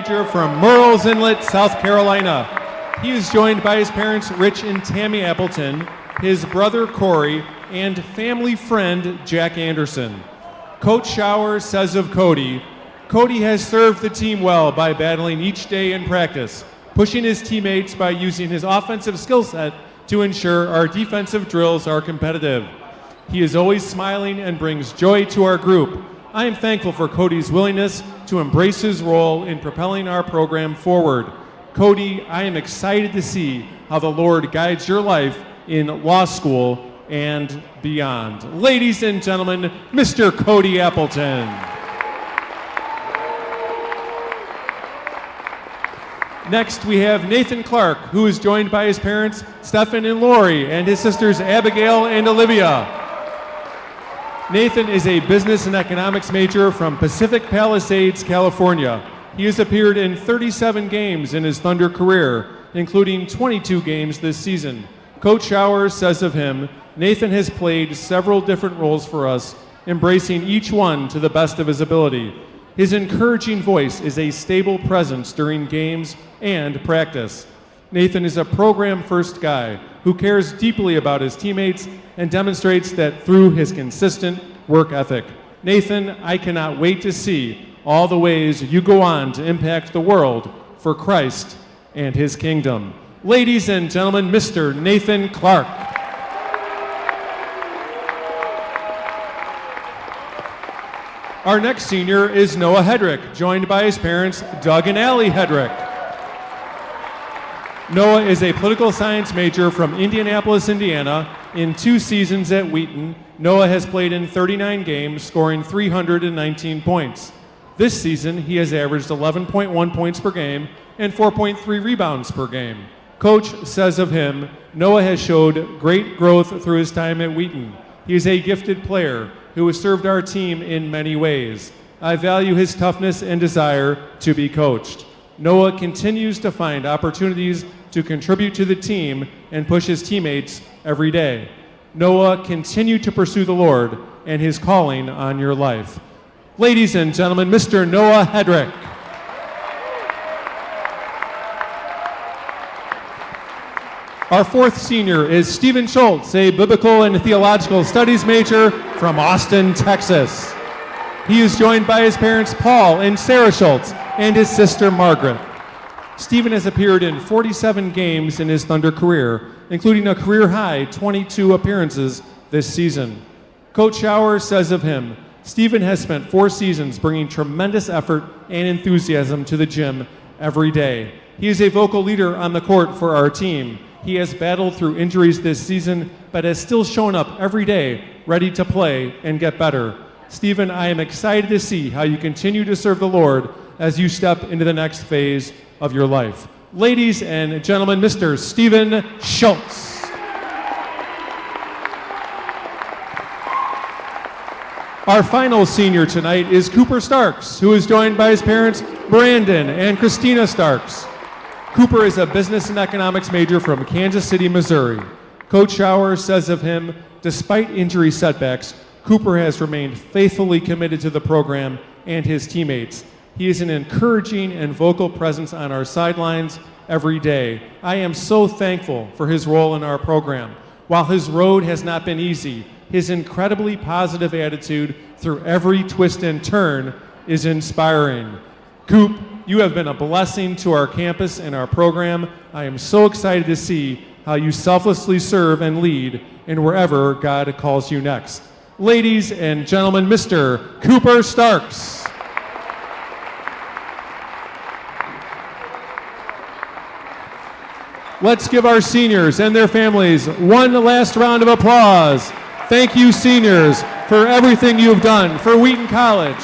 major from Murrells Inlet, South Carolina. He is joined by his parents, Rich and Tammy Appleton, his brother, Corey, and family friend, Jack Anderson. Coach Shower says of Cody, Cody has served the team well by battling each day in practice, pushing his teammates by using his offensive skill set to ensure our defensive drills are competitive. He is always smiling and brings joy to our group. I am thankful for Cody's willingness to embrace his role in propelling our program forward. Cody, I am excited to see how the Lord guides your life in law school and beyond. Ladies and gentlemen, Mr. Cody Appleton. Next, we have Nathan Clark, who is joined by his parents, Stephen and Lori, and his sisters, Abigail and Olivia. Nathan is a business and economics major from Pacific Palisades, California. He has appeared in 37 games in his Thunder career, including 22 games this season. Coach Shower says of him, Nathan has played several different roles for us, embracing each one to the best of his ability. His encouraging voice is a stable presence during games and practice. Nathan is a program-first guy who cares deeply about his teammates and demonstrates that through his consistent work ethic. Nathan, I cannot wait to see all the ways you go on to impact the world for Christ and his kingdom. Ladies and gentlemen, Mr. Nathan Clark. Our next senior is Noah Hedrick, joined by his parents, Doug and Allie Hedrick. Noah is a political science major from Indianapolis, Indiana. In 2 seasons at Wheaton, Noah has played in 39 games, scoring 319 points. This season, he has averaged 11.1 points per game and 4.3 rebounds per game. Coach says of him, Noah has showed great growth through his time at Wheaton. He is a gifted player who has served our team in many ways. I value his toughness and desire to be coached. Noah continues to find opportunities to contribute to the team and push his teammates every day. Noah, continue to pursue the Lord and his calling on your life. Ladies and gentlemen, Mr. Noah Hedrick. Our 4th senior is Stephen Schultz, a biblical and theological studies major from Austin, Texas. He is joined by his parents, Paul and Sarah Schultz, and his sister, Margaret. Stephen has appeared in 47 games in his Thunder career, including a career-high 22 appearances this season. Coach Shower says of him, Stephen has spent 4 seasons bringing tremendous effort and enthusiasm to the gym every day. He is a vocal leader on the court for our team. He has battled through injuries this season, but has still shown up every day, ready to play and get better. Stephen, I am excited to see how you continue to serve the Lord as you step into the next phase of your life. Ladies and gentlemen, Mr. Stephen Schultz. Our final senior tonight is Cooper Starks, who is joined by his parents, Brandon and Christina Starks. Cooper is a business and economics major from Kansas City, Missouri. Coach Shower says of him, despite injury setbacks, Cooper has remained faithfully committed to the program and his teammates. He is an encouraging and vocal presence on our sidelines every day. I am so thankful for his role in our program. While his road has not been easy, his incredibly positive attitude through every twist and turn is inspiring. Coop, you have been a blessing to our campus and our program. I am so excited to see how you selflessly serve and lead in wherever God calls you next. Ladies and gentlemen, Mr. Cooper Starks. Let's give our seniors and their families one last round of applause. Thank you, seniors, for everything you've done for Wheaton College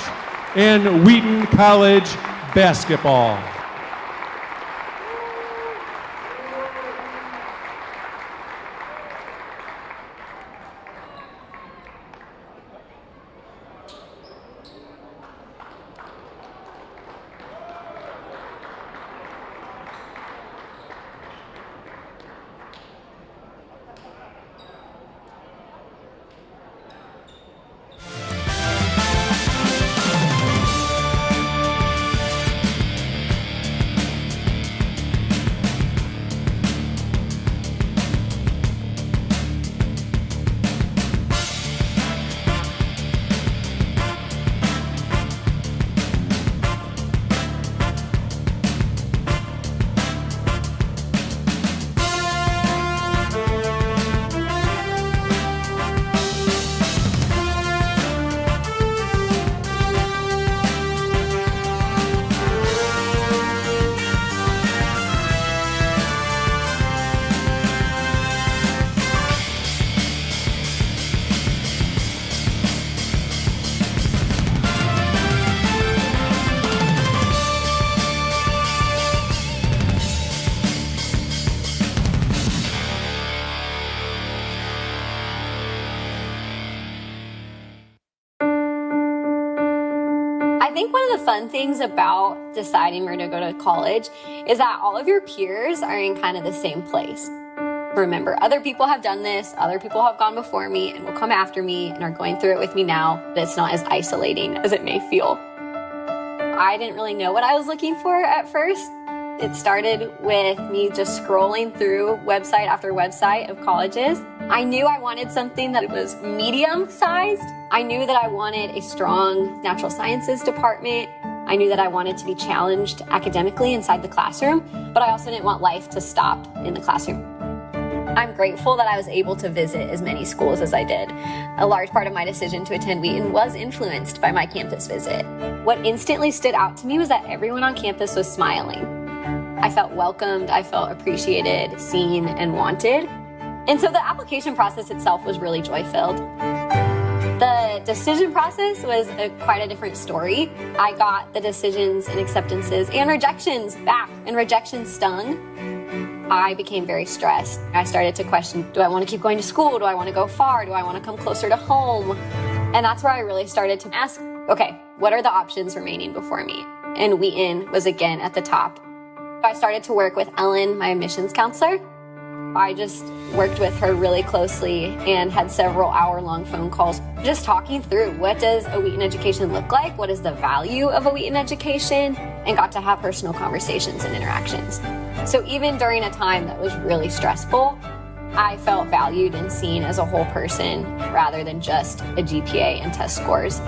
and Wheaton College basketball. think one of the fun things about deciding where to go to college is that all of your peers are in kind of the same place. Remember, other people have done this, other people have gone before me and will come after me and are going through it with me now, but it's not as isolating as it may feel. I didn't really know what I was looking for at first. It started with me just scrolling through website after website of colleges. I knew I wanted something that was medium-sized. I knew that I wanted a strong natural sciences department. I knew that I wanted to be challenged academically inside the classroom, but I also didn't want life to stop in the classroom. I'm grateful that I was able to visit as many schools as I did. A large part of my decision to attend Wheaton was influenced by my campus visit. What instantly stood out to me was that everyone on campus was smiling. I felt welcomed, I felt appreciated, seen, and wanted. And so the application process itself was really joy-filled. The decision process was quite a different story. I got the decisions and acceptances and rejections back, and rejections stung. I became very stressed. I started to question, do I want to keep going to school? Do I want to go far? Do I want to come closer to home? And that's where I really started to ask, okay, what are the options remaining before me? And Wheaton was again at the top. I started to work with Ellen, my admissions counselor. I just worked with her really closely and had several hour-long phone calls just talking through what does a Wheaton education look like, what is the value of a Wheaton education, and got to have personal conversations and interactions. So even during a time that was really stressful, I felt valued and seen as a whole person rather than just a GPA and test scores.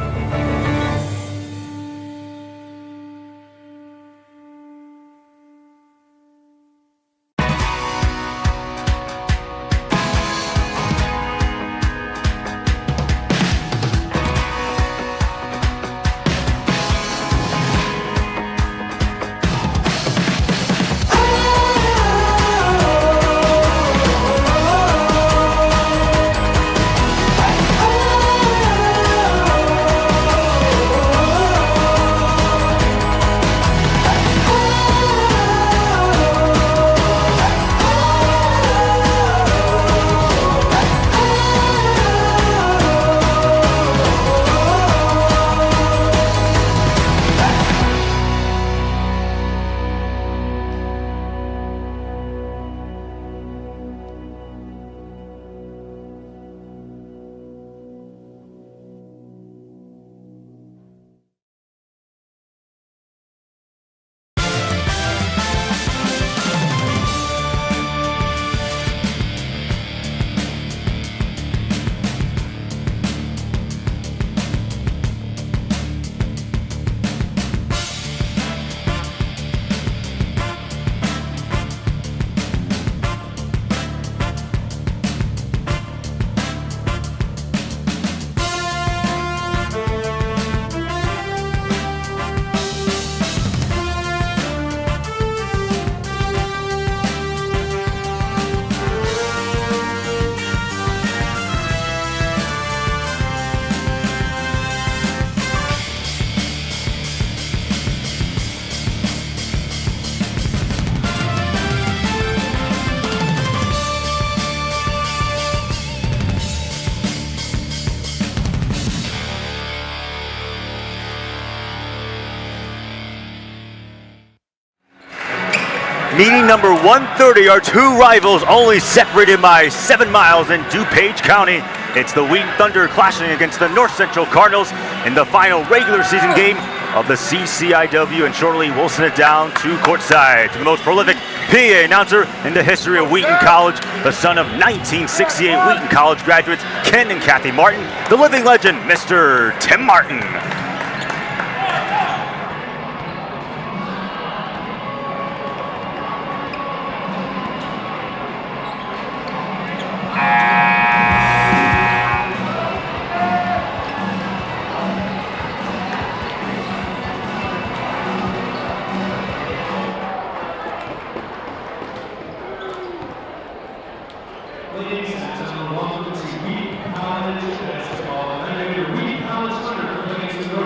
Meeting number 130, our two rivals only separated by 7 miles in DuPage County. It's the Wheaton Thunder clashing against the North Central Cardinals in the final regular season game of the CCIW, and shortly we'll send it down to courtside to the most prolific PA announcer in the history of Wheaton College, the son of 1968 Wheaton College graduates Ken and Kathy Martin, the living legend, Mr. Tim Martin. Ladies and gentlemen, welcome to Wheaton College basketball. I'm your Wheaton College Thunder against the North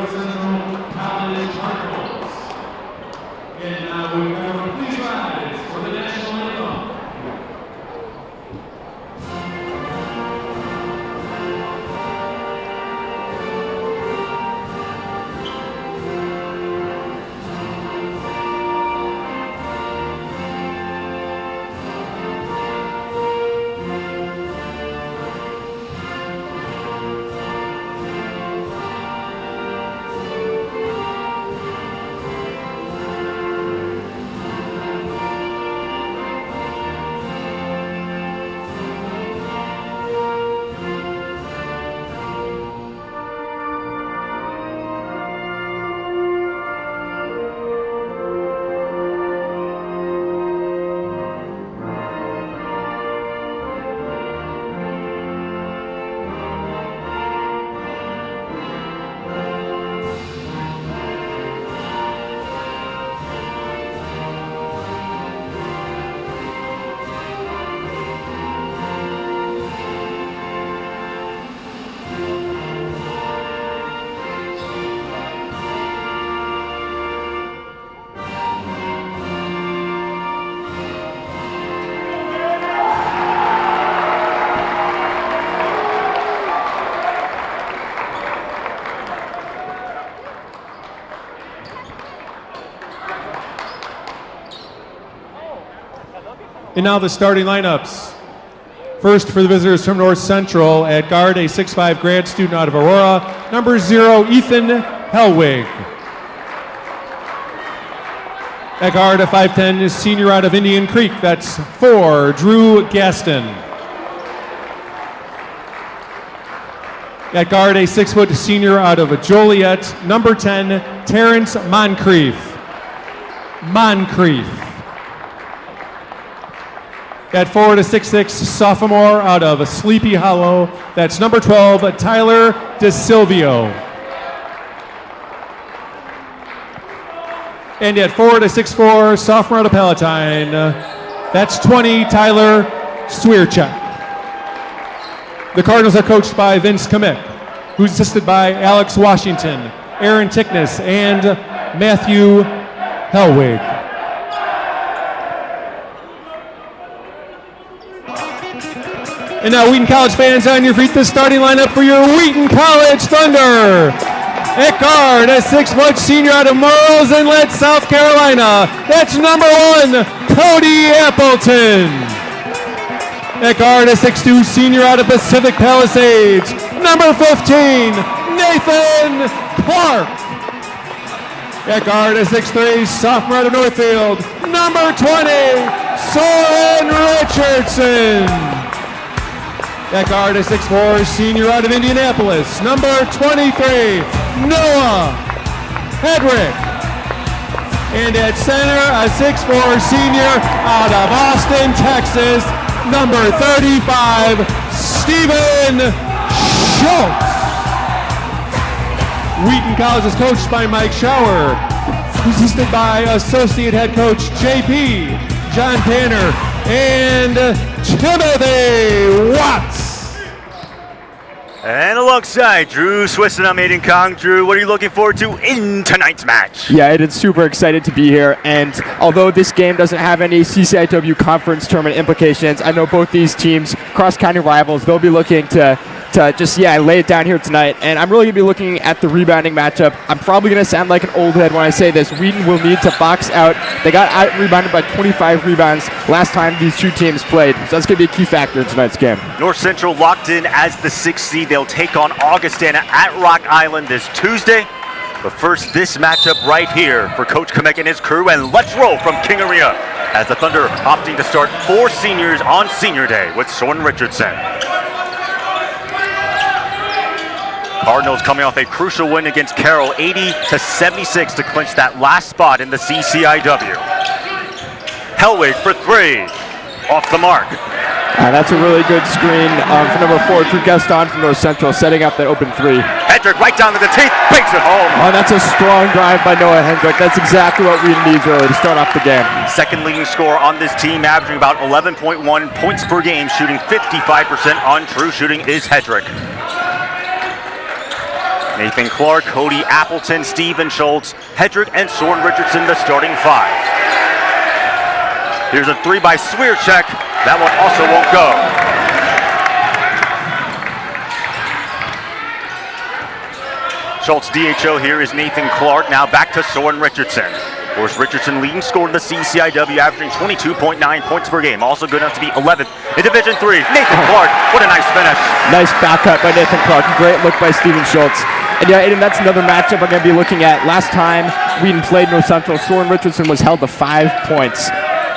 And now the starting lineups. First for the visitors from North Central, at guard, a 6'5" grad student out of Aurora, number 0, Ethan Hellwig. At guard, a 5'10" senior out of Indian Creek, that's 4, Drew Gaston. At guard, a 6' senior out of Joliet, number 10, Terrence Moncrief. At forward, a 6'6" sophomore out of Sleepy Hollow, that's number 12, Tyler DeSilvio. And at forward, a 6'4" sophomore out of Palatine, that's 20, Tyler Swierczak. The Cardinals are coached by Vince Kamick, who's assisted by Alex Washington, Aaron Tickness, and Matthew Hellwig. And now, Wheaton College fans, on your feet, the starting lineup for your Wheaton College Thunder. At guard, a 6' senior out of Morals Inlet, South Carolina, that's number 1, Cody Appleton. At guard, a 6'2" senior out of Pacific Palisades, number 15, Nathan Clark. At guard, a 6'3" sophomore out of Northfield, number 20, Soren Richardson. At guard, a 6'4" senior out of Indianapolis, number 23, Noah Hedrick. And at center, a 6'4" senior out of Austin, Texas, number 35, Stephen Schultz. Wheaton College is coached by Mike Schauer, assisted by associate head coach JP, John Tanner, and Timothy Watts. And alongside Drew Swiston, I'm Aiden Kong. Drew, what are you looking forward to in tonight's match? Yeah, Aiden's super excited to be here, and although this game doesn't have any CCIW conference tournament implications, I know both these teams, cross-county rivals, they'll be looking to just lay it down here tonight. And I'm really going to be looking at the rebounding matchup. I'm probably going to sound like an old head when I say this. Wheaton will need to box out. They got out-rebounded by 25 rebounds last time these two teams played. So that's going to be a key factor in tonight's game. North Central locked in as the 6th seed. They'll take on Augustana at Rock Island this Tuesday. But first, this matchup right here for Coach Kamick and his crew. And let's roll from King Arena as the Thunder opting to start 4 seniors on Senior Day with Soren Richardson. Cardinals coming off a crucial win against Carroll, 80-76 to clinch that last spot in the CCIW. Hellwig for 3, off the mark. That's a really good screen for number 4, Drew Gaston from North Central, setting up that open 3. Hendrick right down to the teeth, banks it home. Oh, that's a strong drive by Noah Hendrick. That's exactly what we need really to start off the game. Second leading scorer on this team, averaging about 11.1 points per game, shooting 55% on true shooting is Hendrick. Nathan Clark, Cody Appleton, Stephen Schultz, Hedrick, and Soren Richardson, the starting 5. Here's a 3 by Swierczak. That one also won't go. Schultz DHO here is Nathan Clark. Now back to Soren Richardson. Of course, Richardson leading scorer in the CCIW, averaging 22.9 points per game. Also good enough to be 11th in Division III. Nathan Clark, what a nice finish. Nice back cut by Nathan Clark. Great look by Stephen Schultz. And yeah, Aiden, that's another matchup we're going to be looking at. Last time Wheaton played North Central, Soren Richardson was held to 5 points.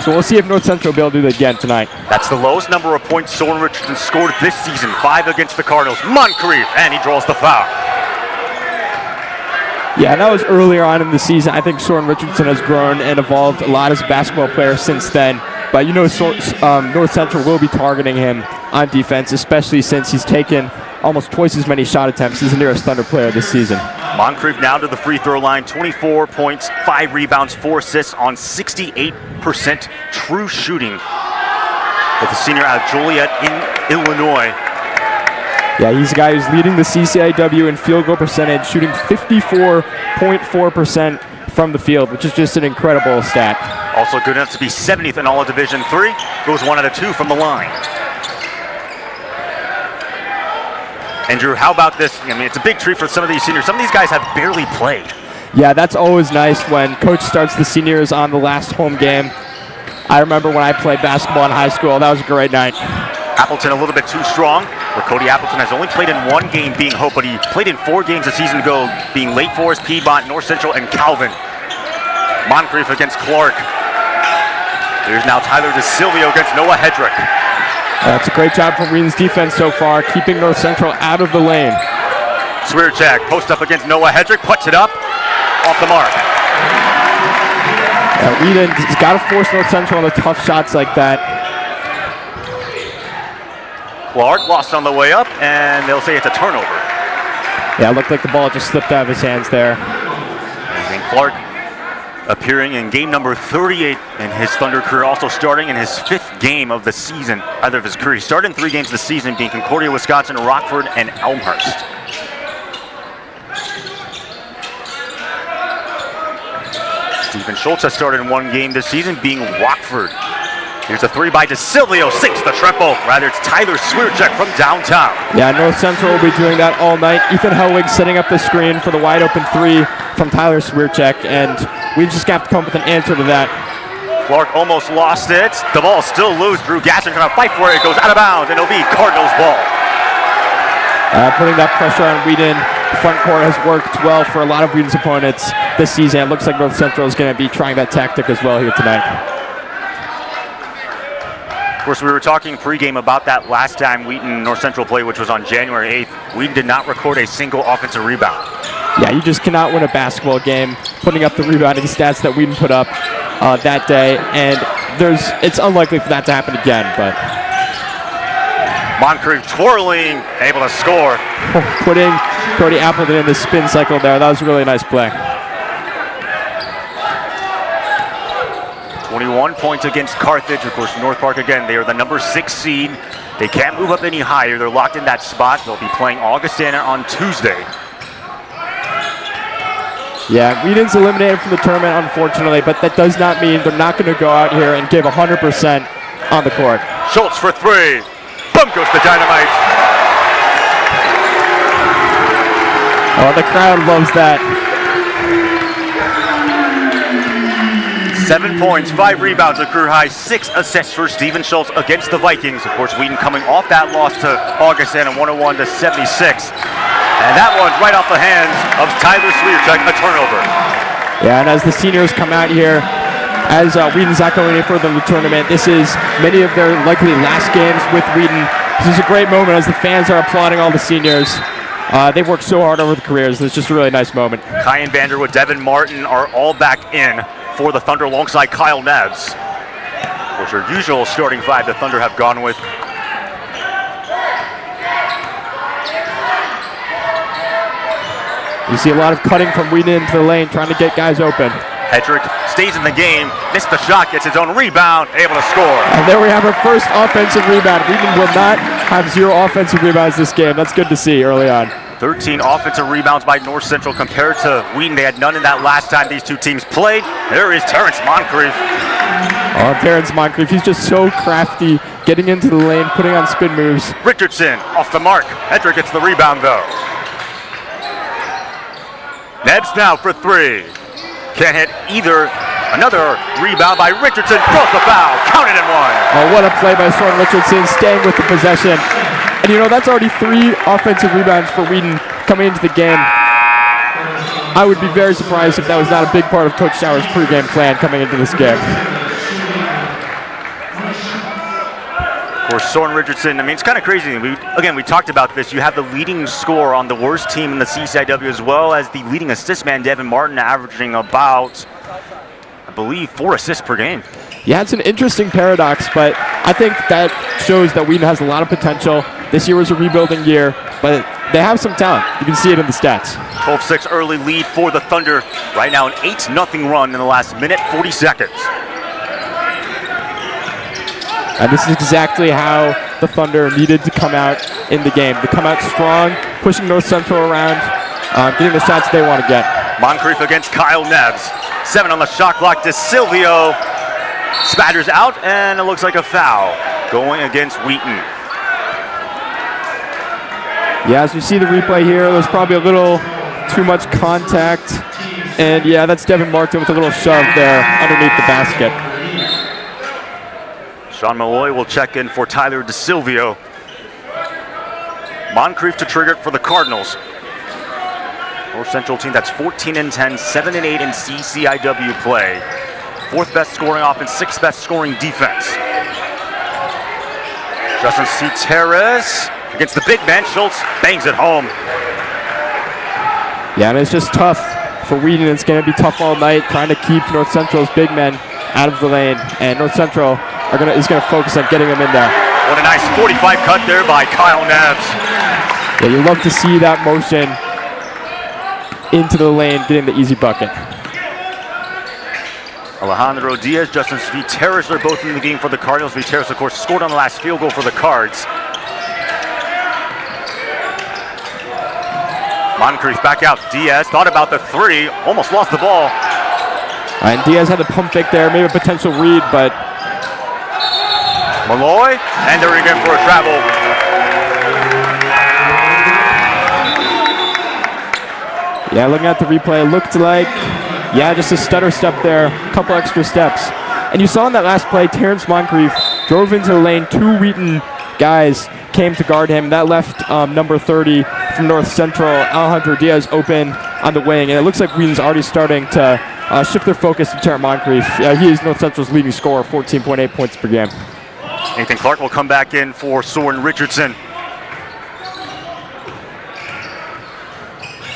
So we'll see if North Central will be able to do that again tonight. That's the lowest number of points Soren Richardson scored this season, 5 against the Cardinals. Moncrief, and he draws the foul. Yeah, that was earlier on in the season. I think Soren Richardson has grown and evolved a lot as a basketball player since then. But you know, North Central will be targeting him on defense, especially since he's taken almost twice as many shot attempts as the nearest Thunder player this season. Moncrief now to the free throw line, 24 points, 5 rebounds, 4 assists on 68% true shooting with the senior out of Joliet in Illinois. Yeah, he's a guy who's leading the CCIW in field goal percentage, shooting 54.4% from the field, which is just an incredible stat. Also good enough to be 70th in all of Division III. Goes 1 out of 2 from the line. And Drew, how about this? I mean, it's a big treat for some of these seniors. Some of these guys have barely played. Yeah, that's always nice when coach starts the seniors on the last home game. I remember when I played basketball in high school. That was a great night. Appleton a little bit too strong, where Cody Appleton has only played in one game being Hope, but he played in 4 games a season ago, being Lake Forest, Piedmont, North Central, and Calvin. Moncrief against Clark. There's now Tyler DeSilvio against Noah Hedrick. That's a great job from Wheaton's defense so far, keeping North Central out of the lane. Swierczak post up against Noah Hedrick, puts it up, off the mark. Wheaton's got to force North Central into tough shots like that. Clark lost on the way up, and they'll say it's a turnover. Yeah, it looked like the ball just slipped out of his hands there. And Clark appearing in game number 38 in his Thunder career, also starting in his 5th game of the season, either of his career. He started in 3 games this season, being Concordia, Wisconsin, Rockford, and Elmhurst. Stephen Schultz has started in 1 game this season, being Rockford. Here's a 3 by DeSilvio, sinks the triple. Rather, it's Tyler Swierczak from downtown. Yeah, North Central will be doing that all night. Ethan Helwig setting up the screen for the wide open 3 from Tyler Swierczak, and we just have to come up with an answer to that. Clark almost lost it. The ball still loose. Drew Gasson trying to fight for it. It goes out of bounds, and it'll be Cardinals ball. Putting that pressure on Wheaton. The front court has worked well for a lot of Wheaton's opponents this season. It looks like North Central is going to be trying that tactic as well here tonight. Of course, we were talking pregame about that last time Wheaton North Central played, which was on January 8th. Wheaton did not record a single offensive rebound. Yeah, you just cannot win a basketball game putting up the rebounding stats that Wheaton put up that day, and it's unlikely for that to happen again. But Moncrief twirling, able to score. Putting Cody Appleton in the spin cycle there, that was a really nice play. 21 points against Carthage. Of course, North Park again, they are the number 6 seed. They can't move up any higher. They're locked in that spot. They'll be playing Augustana on Tuesday. Yeah, Wheaton's eliminated from the tournament, unfortunately, but that does not mean they're not going to go out here and give 100% on the court. Schultz for 3. Boom goes the dynamite. Oh, the crowd loves that. 7 points, 5 rebounds, a career high, 6 assists for Stephen Schultz against the Vikings. Of course, Wheaton coming off that loss to Augustana, 101-76. And that one's right off the hands of Tyler Swierczak, a turnover. Yeah, and as the seniors come out here, as Wheaton's not going any further in the tournament, this is many of their likely last games with Wheaton. This is a great moment as the fans are applauding all the seniors. They've worked so hard over the careers. It's just a really nice moment. Kyan Vanderwood, Devin Martin are all back in for the Thunder alongside Kyle Neves. Of course, their usual starting 5 the Thunder have gone with. You see a lot of cutting from Wheaton into the lane, trying to get guys open. Hedrick stays in the game, missed the shot, gets his own rebound, able to score. And there we have our first offensive rebound. Wheaton will not have 0 offensive rebounds this game. That's good to see early on. 13 offensive rebounds by North Central compared to Wheaton. They had none in that last time these two teams played. There is Terrence Moncrief. Oh, Terrence Moncrief, he's just so crafty, getting into the lane, putting on spin moves. Richardson off the mark. Hedrick gets the rebound though. Neves now for 3. Can't hit either. Another rebound by Richardson. Throws the foul. Counted and 1. Oh, what a play by Soren Richardson, staying with the possession. And you know, that's already 3 offensive rebounds for Wheaton coming into the game. I would be very surprised if that was not a big part of Coach Schauer's pregame plan coming into this game. Of course, Soren Richardson, I mean, it's kind of crazy. We talked about this. You have the leading scorer on the worst team in the CCIW, as well as the leading assist man, Devin Martin, averaging about, I believe, 4 assists per game. Yeah, it's an interesting paradox, but I think that shows that Wheaton has a lot of potential. This year was a rebuilding year, but they have some talent. You can see it in the stats. 12-6 early lead for the Thunder. Right now an 8-0 run in the last minute, 40 seconds. And this is exactly how the Thunder needed to come out in the game. To come out strong, pushing North Central around, getting the shots they want to get. Moncrief against Kyle Neves. 7 on the shot clock. DeSilvio spatters out, and it looks like a foul going against Wheaton. Yeah, as we see the replay here, there's probably a little too much contact. And yeah, that's Devin Martin with a little shove there underneath the basket. Sean Malloy will check in for Tyler DeSilvio. Moncrief to trigger it for the Cardinals. North Central team that's 14-10, 7-8 in CCIW play. 4th best scoring offense, 6th best scoring defense. Justin Ceteris against the big man. Schultz bangs it home. Yeah, and it's just tough for Wheaton. It's going to be tough all night trying to keep North Central's big men out of the lane. And North Central is going to focus on getting them in there. What a nice 45 cut there by Kyle Nabbs. Yeah, you love to see that motion into the lane, getting the easy bucket. Alejandro Diaz, Justin Ceteris are both in the game for the Cardinals. Ceteris, of course, scored on the last field goal for the Cards. Moncrief back out. Diaz thought about the 3, almost lost the ball. And Diaz had the pump fake there, maybe a potential read, but Malloy, and they're again for a travel. Yeah, looking at the replay, it looked like, just a stutter step there, a couple extra steps. And you saw in that last play, Terrence Moncrief drove into the lane. 2 Wheaton guys came to guard him. That left number 30 from North Central, Alejandro Diaz, open on the wing. And it looks like Wheaton's already starting to shift their focus to Terrence Moncrief. He is North Central's leading scorer, 14.8 points per game. Nathan Clark will come back in for Soren Richardson.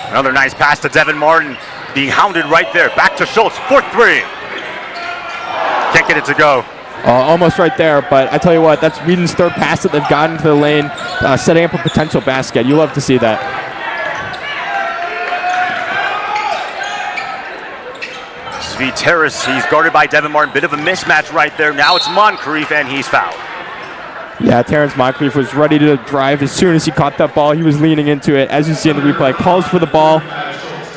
Another nice pass to Devin Martin, being hounded right there. Back to Schultz, 4th 3. Can't get it to go. Almost right there, but I tell you what, that's Wheaton's 3rd pass that they've gotten to the lane, setting up a potential basket. You love to see that. Ceteris, he's guarded by Devin Martin. Bit of a mismatch right there. Now it's Moncrief, and he's fouled. Yeah, Terrence Moncrief was ready to drive as soon as he caught that ball. He was leaning into it. As you see in the replay, calls for the ball,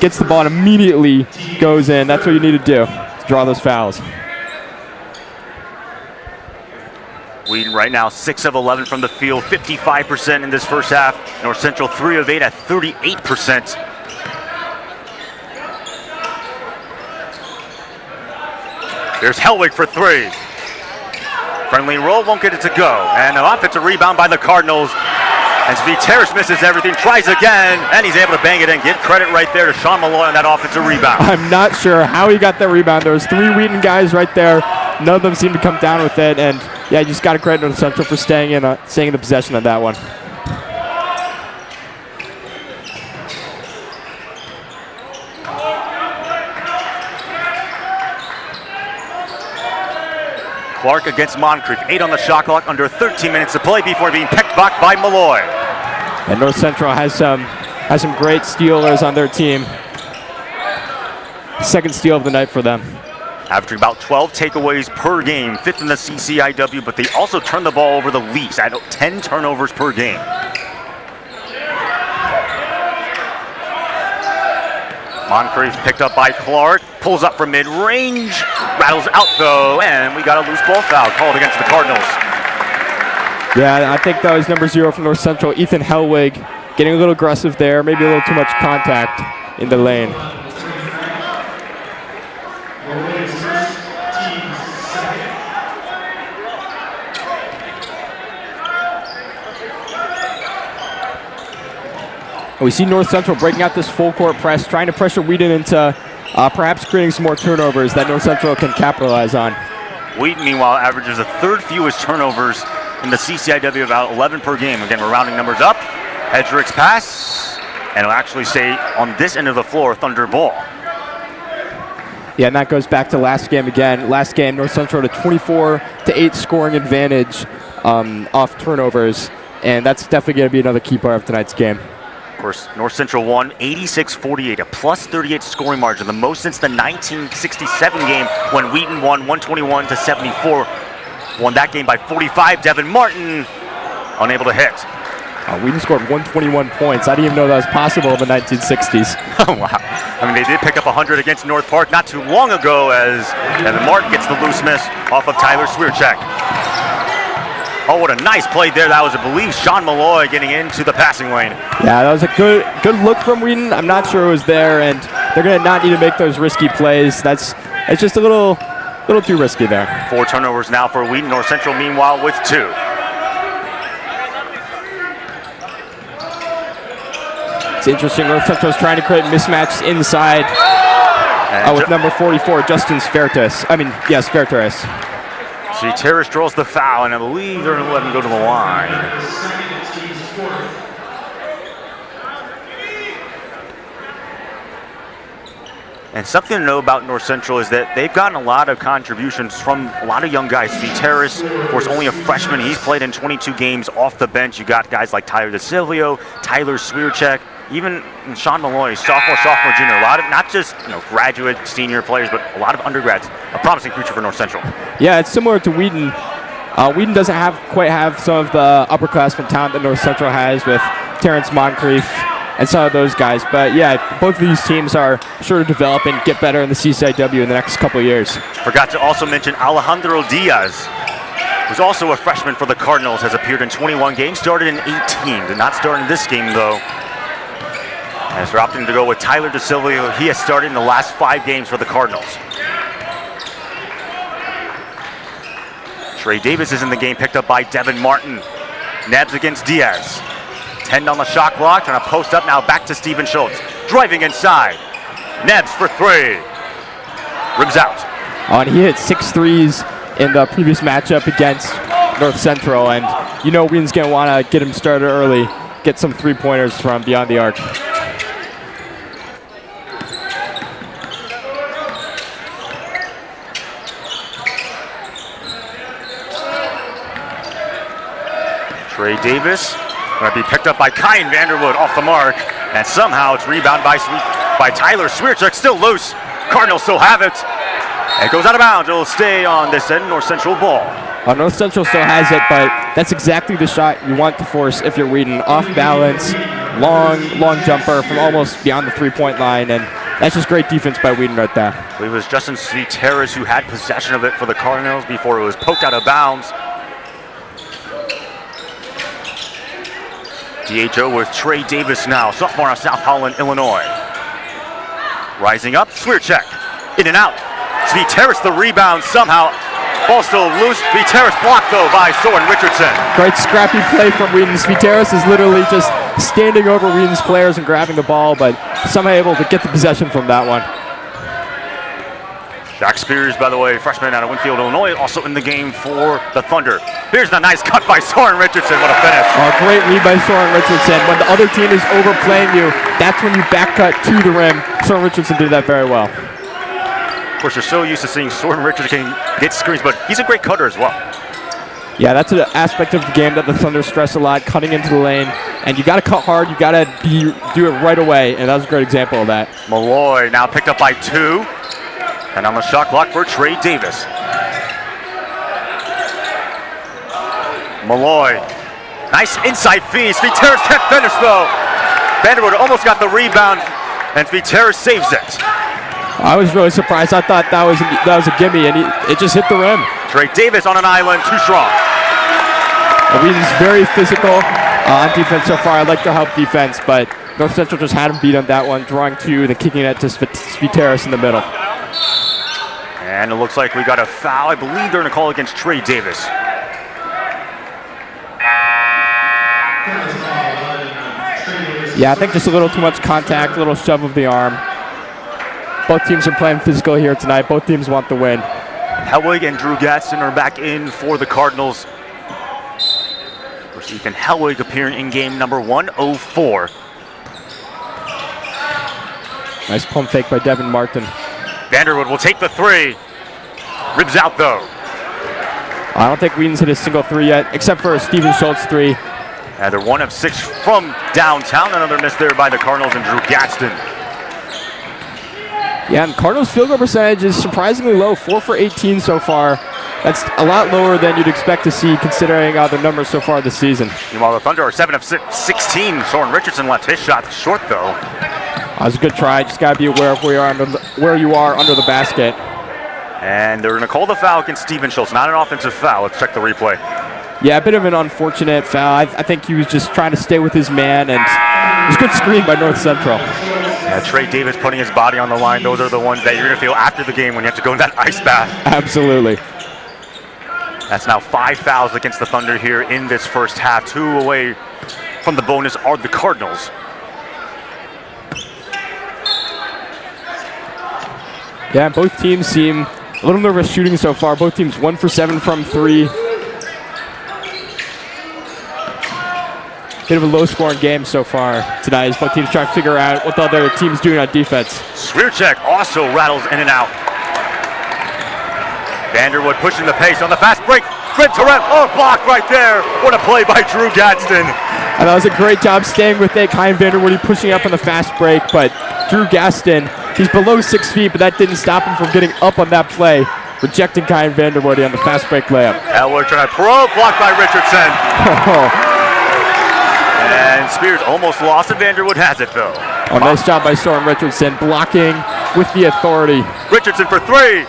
gets the ball, and immediately goes in. That's what you need to do, to draw those fouls. Wheaton right now 6 of 11 from the field, 55% in this first half. North Central 3 of 8 at 38%. There's Hellwig for 3. Friendly roll, won't get it to go. And an offensive rebound by the Cardinals. And Ceteris misses everything, tries again, and he's able to bang it in. Give credit right there to Sean Malloy on that offensive rebound. I'm not sure how he got that rebound. There was 3 Wheaton guys right there. None of them seemed to come down with it. And yeah, you just got to credit North Central for staying in the possession of that one. Clark against Moncrief, 8 on the shot clock, under 13 minutes to play before being picked back by Malloy. And North Central has some great stealers on their team. 2nd steal of the night for them. Averaging about 12 takeaways per game, 5th in the CCIW, but they also turn the ball over the least at 10 turnovers per game. Moncrief picked up by Clark, pulls up from mid-range, rattles out though, and we got a loose ball foul called against the Cardinals. Yeah, I think that was number 0 from North Central, Ethan Hellwig, getting a little aggressive there, maybe a little too much contact in the lane. We see North Central breaking out this full court press, trying to pressure Wheaton into perhaps creating some more turnovers that North Central can capitalize on. Wheaton, meanwhile, averages the 3rd fewest turnovers in the CCIW, about 11 per game. Again, we're rounding numbers up. Hedrick's pass, and it'll actually stay on this end of the floor, Thunder ball. Yeah, and that goes back to last game again. Last game, North Central had a 24-8 scoring advantage off turnovers, and that's definitely going to be another key part of tonight's game. Of course, North Central won 86-48, a plus 38 scoring margin, the most since the 1967 game when Wheaton won 121-74. Won that game by 45. Devin Martin unable to hit. Wheaton scored 121 points. I didn't even know that was possible in the 1960s. Oh, wow. I mean, they did pick up 100 against North Park not too long ago as Devin Martin gets the loose miss off of Tyler Swierczek. Oh, what a nice play there. That was, I believe, Sean Malloy getting into the passing lane. Yeah, that was a good look from Wheaton. I'm not sure it was there, and they're going to not need to make those risky plays. It's just a little A little too risky there. 4 turnovers now for Wheaton. North Central, meanwhile, with 2. It's interesting. North Central is trying to create mismatches inside with number 44, Justin Svertus. Svertus. Svertus draws the foul, and I believe they're going to let him go to the line. And something to know about North Central is that they've gotten a lot of contributions from a lot of young guys. Svertus, of course, only a freshman. He's played in 22 games off the bench. You got guys like Tyler DeSilvio, Tyler Swierczek, even Sean Malloy, sophomore, junior. A lot of not just graduate, senior players, but a lot of undergrads. A promising future for North Central. Yeah, it's similar to Wheaton. Wheaton doesn't quite have some of the upperclassmen talent that North Central has with Terrence Moncrief and some of those guys. But yeah, both of these teams are sure to develop and get better in the CCIW in the next couple of years. Forgot to also mention Alejandro Diaz, who's also a freshman for the Cardinals, has appeared in 21 games, started in 18. Did not start in this game, though. As they're opting to go with Tyler DeSilvio, he has started in the last 5 games for the Cardinals. Trey Davis is in the game, picked up by Devin Martin. Nebs against Diaz. 10 on the shot clock, trying to post up now, back to Steven Schultz. Driving inside. Nebs for 3. Rims out. And he hit 6 threes in the previous matchup against North Central, and you know Wheaton's going to want to get him started early, get some 3-pointers from beyond the arc. Trey Davis going to be picked up by Kyan Vanderwood off the mark, and somehow it's rebounded by Tyler Swierczek, still loose. Cardinals still have it. It goes out of bounds. It'll stay on this end, North Central ball. North Central still has it, but that's exactly the shot you want to force if you're Wheaton. Off balance, long jumper from almost beyond the 3-point line, and that's just great defense by Wheaton right there. I believe it was Justin Svertus who had possession of it for the Cardinals before it was poked out of bounds. DHO with Trey Davis now, sophomore out of South Holland, Illinois. Rising up, Swierczek, in and out. Svertus the rebound somehow. Ball still loose. Svertus blocked though by Soren Richardson. Great scrappy play from Wheaton. Svertus is literally just standing over Wheaton's players and grabbing the ball, but somehow able to get the possession from that one. Jack Spears, by the way, freshman out of Winfield, Illinois, also in the game for the Thunder. Here's the nice cut by Soren Richardson. What a finish. Great read by Soren Richardson. When the other team is overplaying you, that's when you back cut to the rim. Soren Richardson did that very well. Of course, you're so used to seeing Soren Richardson get screens, but he's a great cutter as well. Yeah, that's an aspect of the game that the Thunder stress a lot, cutting into the lane. And you got to cut hard. You got to do it right away, and that was a great example of that. Malloy now picked up by 2. And on the shot clock for Trey Davis. Malloy. Nice inside feed. Svertus can't finish though. Vanderwood almost got the rebound, and Svertus saves it. I was really surprised. I thought that was a gimme, and it just hit the rim. Trey Davis on an island, too strong. Wheaton's very physical on defense so far. I like their help defense, but North Central just had him beat on that one, drawing 2, then kicking it to Svertus in the middle. And it looks like we got a foul. I believe they're going to call against Trey Davis. Yeah, I think just a little too much contact, a little shove of the arm. Both teams are playing physical here tonight. Both teams want the win. Helwig and Drew Gadsden are back in for the Cardinals. Of course, Ethan Helwig appearing in game number 104. Nice pump fake by Devin Martin. Vanderwood will take the 3. Ribs out though. I don't think Wheaton's hit a single 3 yet, except for a Steven Schultz 3. They're 1 of 6 from downtown. Another miss there by the Cardinals and Drew Gadsden. Yeah, and Cardinals' field goal percentage is surprisingly low, 4 for 18 so far. That's a lot lower than you'd expect to see considering their numbers so far this season. Meanwhile, the Thunder are 7 of 16. Soren Richardson left his shot short though. That was a good try. Just got to be aware of where you are under the basket. And they're going to call the foul against Steven Schultz. Not an offensive foul. Let's check the replay. Yeah, a bit of an unfortunate foul. I think he was just trying to stay with his man, and it was a good screen by North Central. Yeah, Trey Davis putting his body on the line. Those are the ones that you're going to feel after the game when you have to go in that ice bath. Absolutely. That's now 5 fouls against the Thunder here in this first half. 2 away from the bonus are the Cardinals. Yeah, both teams seem a little nervous shooting so far. Both teams 1 for 7 from 3. Bit of a low-scoring game so far tonight as both teams try to figure out what the other team's doing on defense. Swierczek also rattles in and out. Vanderwood pushing the pace on the fast break. Brent Terrell, blocked right there. What a play by Drew Gadsden. And that was a great job staying with it. Kyle Vanderwood pushing up on the fast break, but Drew Gaston, he's below 6 feet, but that didn't stop him from getting up on that play, rejecting Kyle Vanderwood on the fast break layup. Elwood trying to blocked by Richardson. And Spears almost lost it. Vanderwood has it though. Oh, nice job by Soren Richardson, blocking with the authority. Richardson for 3.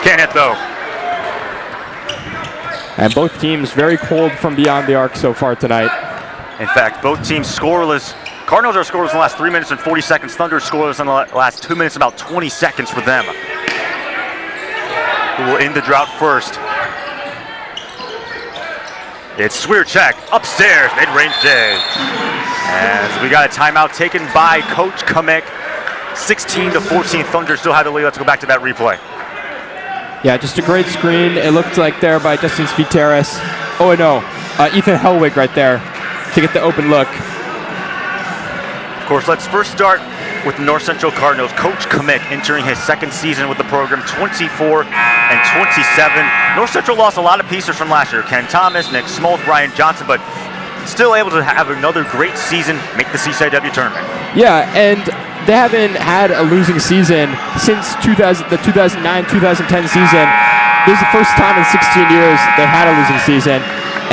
Can't hit though. And both teams very cold from beyond the arc so far tonight. In fact, both teams scoreless. Cardinals are scoreless in the last 3 minutes and 40 seconds. Thunder scoreless in the last 2 minutes and about 20 seconds for them. Who will end the drought first? It's Swierczek upstairs, mid-range J. As we got a timeout taken by Coach Kamek. 16-14, Thunder still have the lead. Let's go back to that replay. Yeah, just a great screen. It looked like there by Justin Sviteris. Oh, no, Ethan Hellwig right there to get the open look. Of course, let's first start with the North Central Cardinals. Coach Kamek entering his second season with the program, 24-27. North Central lost a lot of pieces from last year. Ken Thomas, Nick Smoltz, Brian Johnson, but still able to have another great season, make the CCIW tournament. Yeah, and they haven't had a losing season since the 2009-2010 season. This is the first time in 16 years they've had a losing season,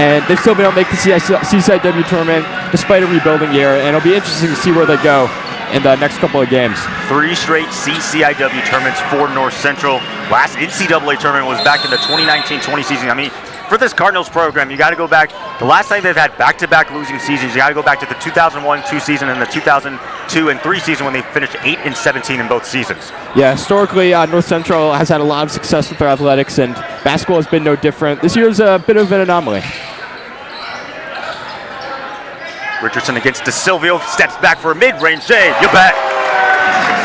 and they've still been able to make the CCIW tournament despite a rebuilding year, and it'll be interesting to see where they go in the next couple of games. 3 straight CCIW tournaments for North Central. Last NCAA tournament was back in the 2019-20 season. I mean, for this Cardinals program, you got to go back. The last time they've had back-to-back losing seasons, you got to go back to the 2001-2 season and the 2002-3 season when they finished 8-17 in both seasons. Yeah, historically, North Central has had a lot of success with their athletics, and basketball has been no different. This year's a bit of an anomaly. Richardson against DeSilvio, steps back for a mid-range J. You bet.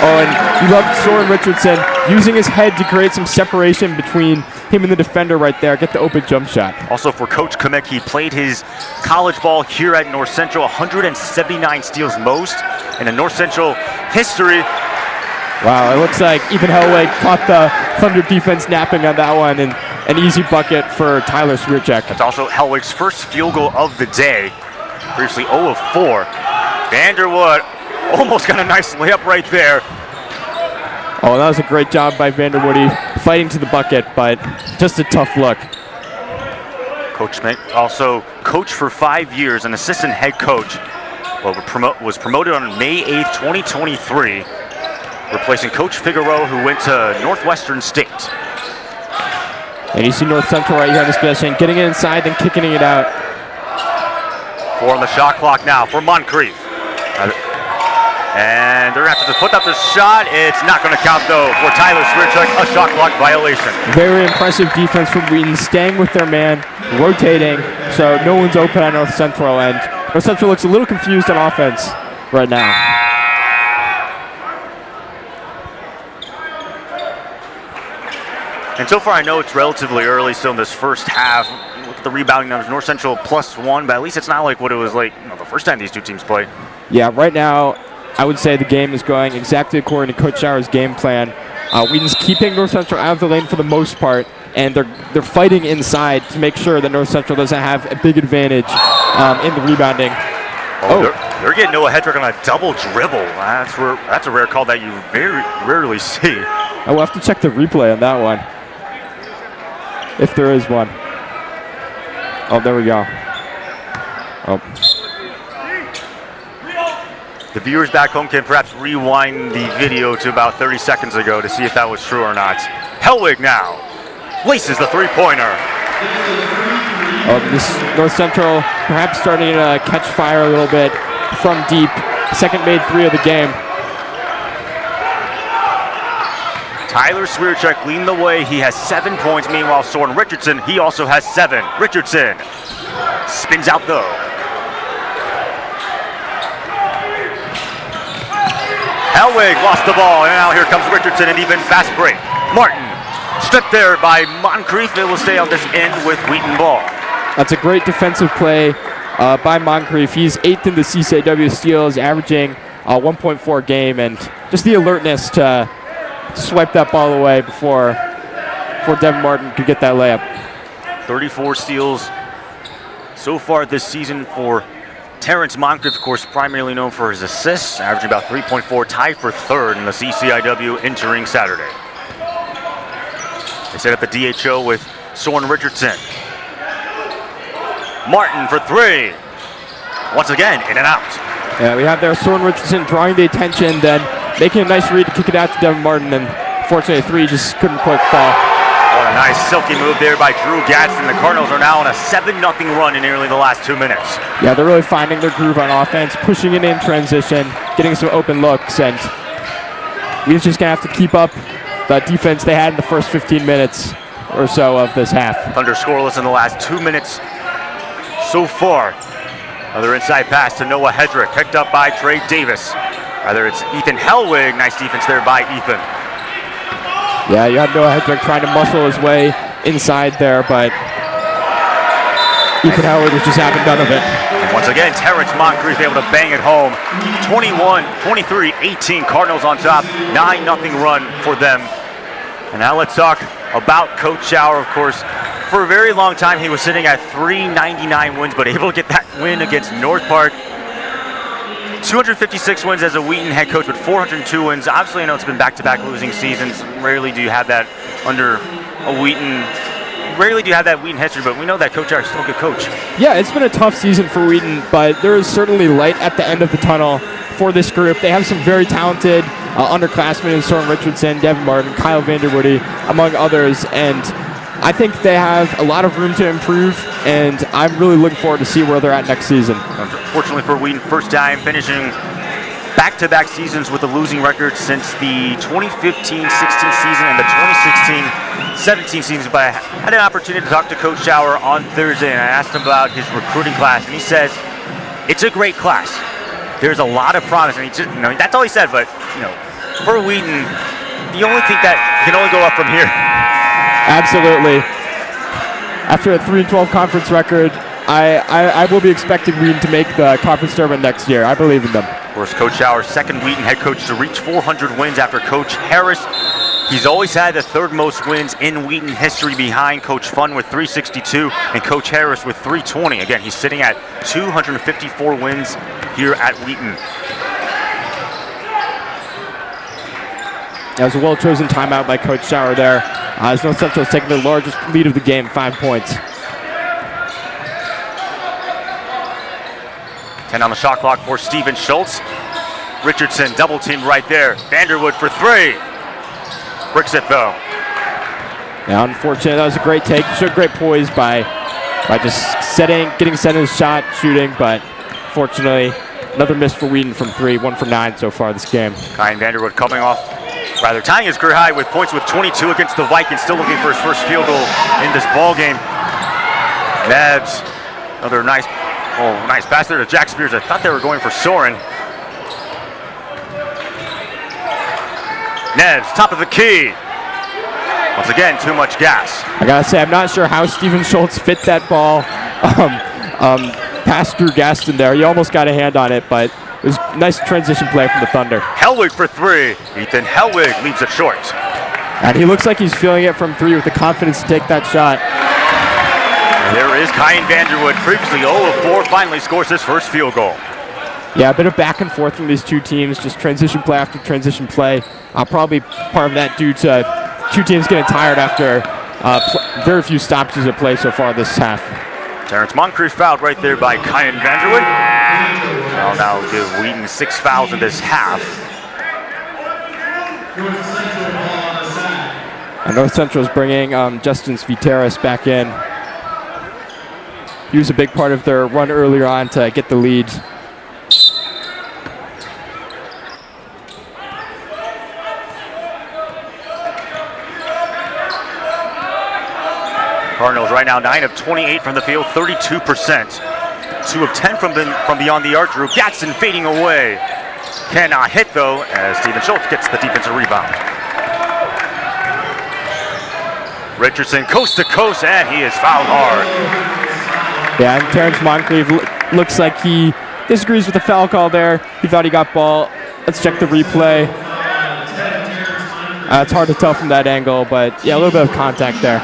Oh, and you love Soren Richardson using his head to create some separation between him and the defender right there, get the open jump shot. Also for Coach Kamek, he played his college ball here at North Central, 179 steals, most in the North Central history. Wow, it looks like Ethan Hellwig caught the Thunder defense napping on that one, and an easy bucket for Tyler Swierczek. That's also Hellwig's first field goal of the day. Previously 0 of 4. Vanderwood almost got a nice layup right there. Oh, that was a great job by Vanderwoody, fighting to the bucket, but just a tough look. Coach Schmidt, also coach for 5 years, an assistant head coach, was promoted on May 8th, 2023, replacing Coach Figueroa, who went to Northwestern State. And you see North Central right here on this possession, getting it inside, then kicking it out. 4 on the shot clock now for Moncrief. And they're going to have to put up the shot. It's not going to count, though, for Tyler Swierczek, a shot clock violation. Very impressive defense from Wheaton, staying with their man, rotating, so no one's open on North Central. And North Central looks a little confused on offense right now. And so far, I know it's relatively early still in this first half. Look at the rebounding numbers. North Central +1, but at least it's not like what it was like the first time these two teams played. Yeah, right now, I would say the game is going exactly according to Coach Schauer's game plan. Wheaton's keeping North Central out of the lane for the most part, and they're fighting inside to make sure that North Central doesn't have a big advantage in the rebounding. They're getting Noah Hedrick on a double dribble. That's a rare call that you very rarely see. I will have to check the replay on that one, if there is one. Oh, there we go. Oh. The viewers back home can perhaps rewind the video to about 30 seconds ago to see if that was true or not. Hellwig now laces the three-pointer. This North Central perhaps starting to catch fire a little bit from deep. Second made 3 of the game. Tyler Swierczek leading the way. He has 7 points. Meanwhile, Soren Richardson, he also has 7. Richardson spins out though. Helwig lost the ball, and now here comes Richardson, and even fast break. Martin stripped there by Moncrief. It will stay on this end with Wheaton ball. That's a great defensive play by Moncrief. He's 8th in the CCAW steals, averaging 1.4 a game, and just the alertness to swipe that ball away before Devin Martin could get that layup. 34 steals so far this season for Terrence Moncrief, of course, primarily known for his assists, averaging about 3.4, tied for 3rd in the CCIW entering Saturday. They set up the DHO with Soren Richardson. Martin for 3. Once again, in and out. Yeah, we have there Soren Richardson drawing the attention, then making a nice read to kick it out to Devin Martin, and fortunately a 3 just couldn't quite fall. What a nice silky move there by Drew Gadsden. The Cardinals are now on a 7-0 run in nearly the last 2 minutes. Yeah, they're really finding their groove on offense, pushing it in transition, getting some open looks, and we're just going to have to keep up the defense they had in the first 15 minutes or so of this half. Thunder scoreless in the last 2 minutes so far. Another inside pass to Noah Hedrick, picked up by Trey Davis. Rather, it's Ethan Helwig. Nice defense there by Ethan. Yeah, you have Noah Hedrick trying to muscle his way inside there, but Ethan Howard was just having none of it. And once again, Terrence Moncrief able to bang it home. 21-23-18, Cardinals on top. 9-0 run for them. And now let's talk about Coach Schauer, of course. For a very long time, he was sitting at 399 wins, but able to get that win against North Park. 256 wins as a Wheaton head coach with 402 wins. Obviously, I know it's been back-to-back losing seasons. Rarely do you have that under a Wheaton. Rarely do you have that Wheaton history, but we know that Coach Schauer is still a good coach. Yeah, it's been a tough season for Wheaton, but there is certainly light at the end of the tunnel for this group. They have some very talented underclassmen in Soren Richardson, Devin Martin, Kyle Vanderwoody, among others, and I think they have a lot of room to improve, and I'm really looking forward to see where they're at next season. Unfortunately for Wheaton, first time finishing back-to-back seasons with a losing record since the 2015-16 season and the 2016-17 season. But I had an opportunity to talk to Coach Schauer on Thursday, and I asked him about his recruiting class, and he says it's a great class. There's a lot of promise, and he just, that's all he said. But for Wheaton, you only think that you can only go up from here. Absolutely. After a 3-12 conference record, I will be expecting Wheaton to make the conference tournament next year. I believe in them. Of course, Coach Schauer, second Wheaton head coach to reach 400 wins after Coach Harris. He's always had the 3rd most wins in Wheaton history behind Coach Fun with 362 and Coach Harris with 320. Again, he's sitting at 254 wins here at Wheaton. That was a well-chosen timeout by Coach Schauer there. As North Central is taking the largest lead of the game, 5 points. 10 on the shot clock for Steven Schultz. Richardson double teamed right there. Vanderwood for 3. Bricks it though. Yeah, unfortunately, that was a great take. Showed great poise by just getting set in his shot, shooting, but fortunately, another miss for Wheaton from 3. 1 for 9 so far this game. Kyan Vanderwood coming off, tying his career high with points with 22 against the Vikings, still looking for his first field goal in this ball game. Nebs, another nice pass there to Jack Spears. I thought they were going for Soren. Nebs, top of the key. Once again, too much gas. I gotta say, I'm not sure how Steven Schultz fit that ball past Drew Gaston there. He almost got a hand on it, but it was a nice transition play from the Thunder. Helwig for 3. Ethan Helwig leaves it short. And he looks like he's feeling it from 3 with the confidence to take that shot. And there is Kyan Vanderwood, previously 0 of 4, finally scores his first field goal. Yeah, a bit of back and forth from these two teams, just transition play after transition play. Probably part of that due to 2 teams getting tired after very few stoppages of play so far this half. Terrence Moncrief fouled right there by Kyan Vanderwood. I'll now give Wheaton 6 fouls in this half. And North Central is bringing Justin Sviteris back in. He was a big part of their run earlier on to get the lead. Cardinals right now 9 of 28 from the field, 32%. 2 of 10 from beyond the arc. Drew Gadsden fading away. Cannot hit though, as Steven Schultz gets the defensive rebound. Richardson coast to coast, and he is fouled hard. Yeah, and Terrence Moncrief looks like he disagrees with the foul call there. He thought he got ball. Let's check the replay. It's hard to tell from that angle, but yeah, a little bit of contact there.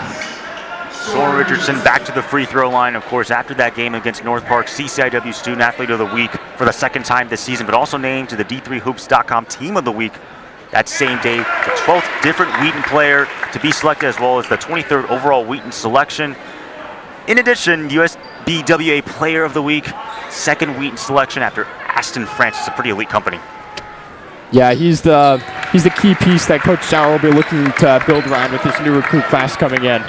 Soren Richardson back to the free throw line. Of course, after that game against North Park, CCIW Student Athlete of the Week for the second time this season, but also named to the D3Hoops.com Team of the Week that same day. The 12th different Wheaton player to be selected, as well as the 23rd overall Wheaton selection. In addition, USBWA Player of the Week, second Wheaton selection after Aston Francis, a pretty elite company. Yeah, he's the key piece that Coach Sauer will be looking to build around with this new recruit class coming in.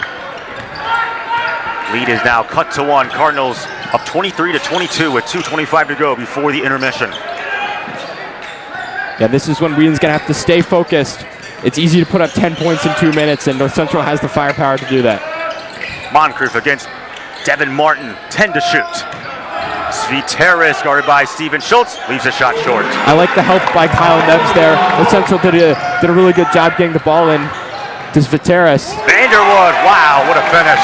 Lead is now cut to 1. Cardinals up 23-22 with 2:25 to go before the intermission. Yeah, this is when Wheaton's going to have to stay focused. It's easy to put up 10 points in 2 minutes, and North Central has the firepower to do that. Moncrief against Devin Martin, 10 to shoot. Sviteris, guarded by Steven Schultz, leaves a shot short. I like the help by Kyle Nebbs there. North Central did a really good job getting the ball in to Sviteris. Vanderwood, wow, what a finish.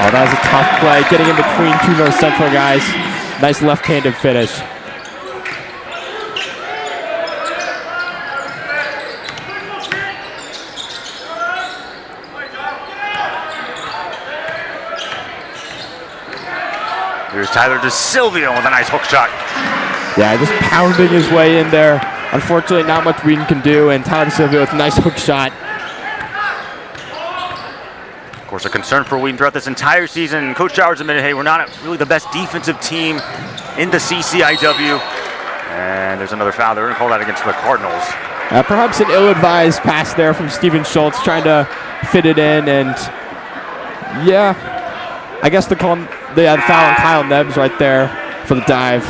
Oh, that was a tough play, getting in between 2 North Central guys. Nice left-handed finish. Here's Tyler DeSilvio with a nice hook shot. Yeah, just pounding his way in there. Unfortunately, not much Wheaton can do, and Tyler DeSilvio with a nice hook shot. Of course, a concern for Wheaton throughout this entire season. Coach Showers admitted, hey, we're not really the best defensive team in the CCIW. And there's another foul. They're going to call that against the Cardinals. Perhaps an ill-advised pass there from Steven Schultz, trying to fit it in, and yeah, I guess the foul on Kyle Nebbs right there for the dive.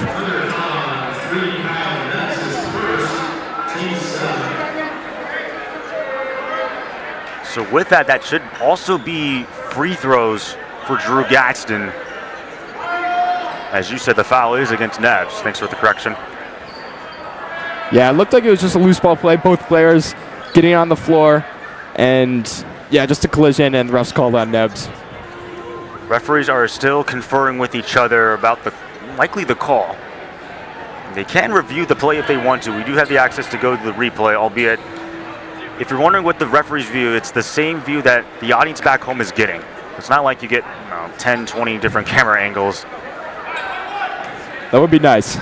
So with that, that should also be free throws for Drew Gadsden. As you said, the foul is against Nebbs. Thanks for the correction. Yeah, it looked like it was just a loose ball play. Both players getting on the floor, and yeah, just a collision, and the refs called on Nebbs. Referees are still conferring with each other about likely the call. They can review the play if they want to. We do have the access to go to the replay, albeit if you're wondering what the referees view, it's the same view that the audience back home is getting. It's not like you get 10, 20 different camera angles. That would be nice.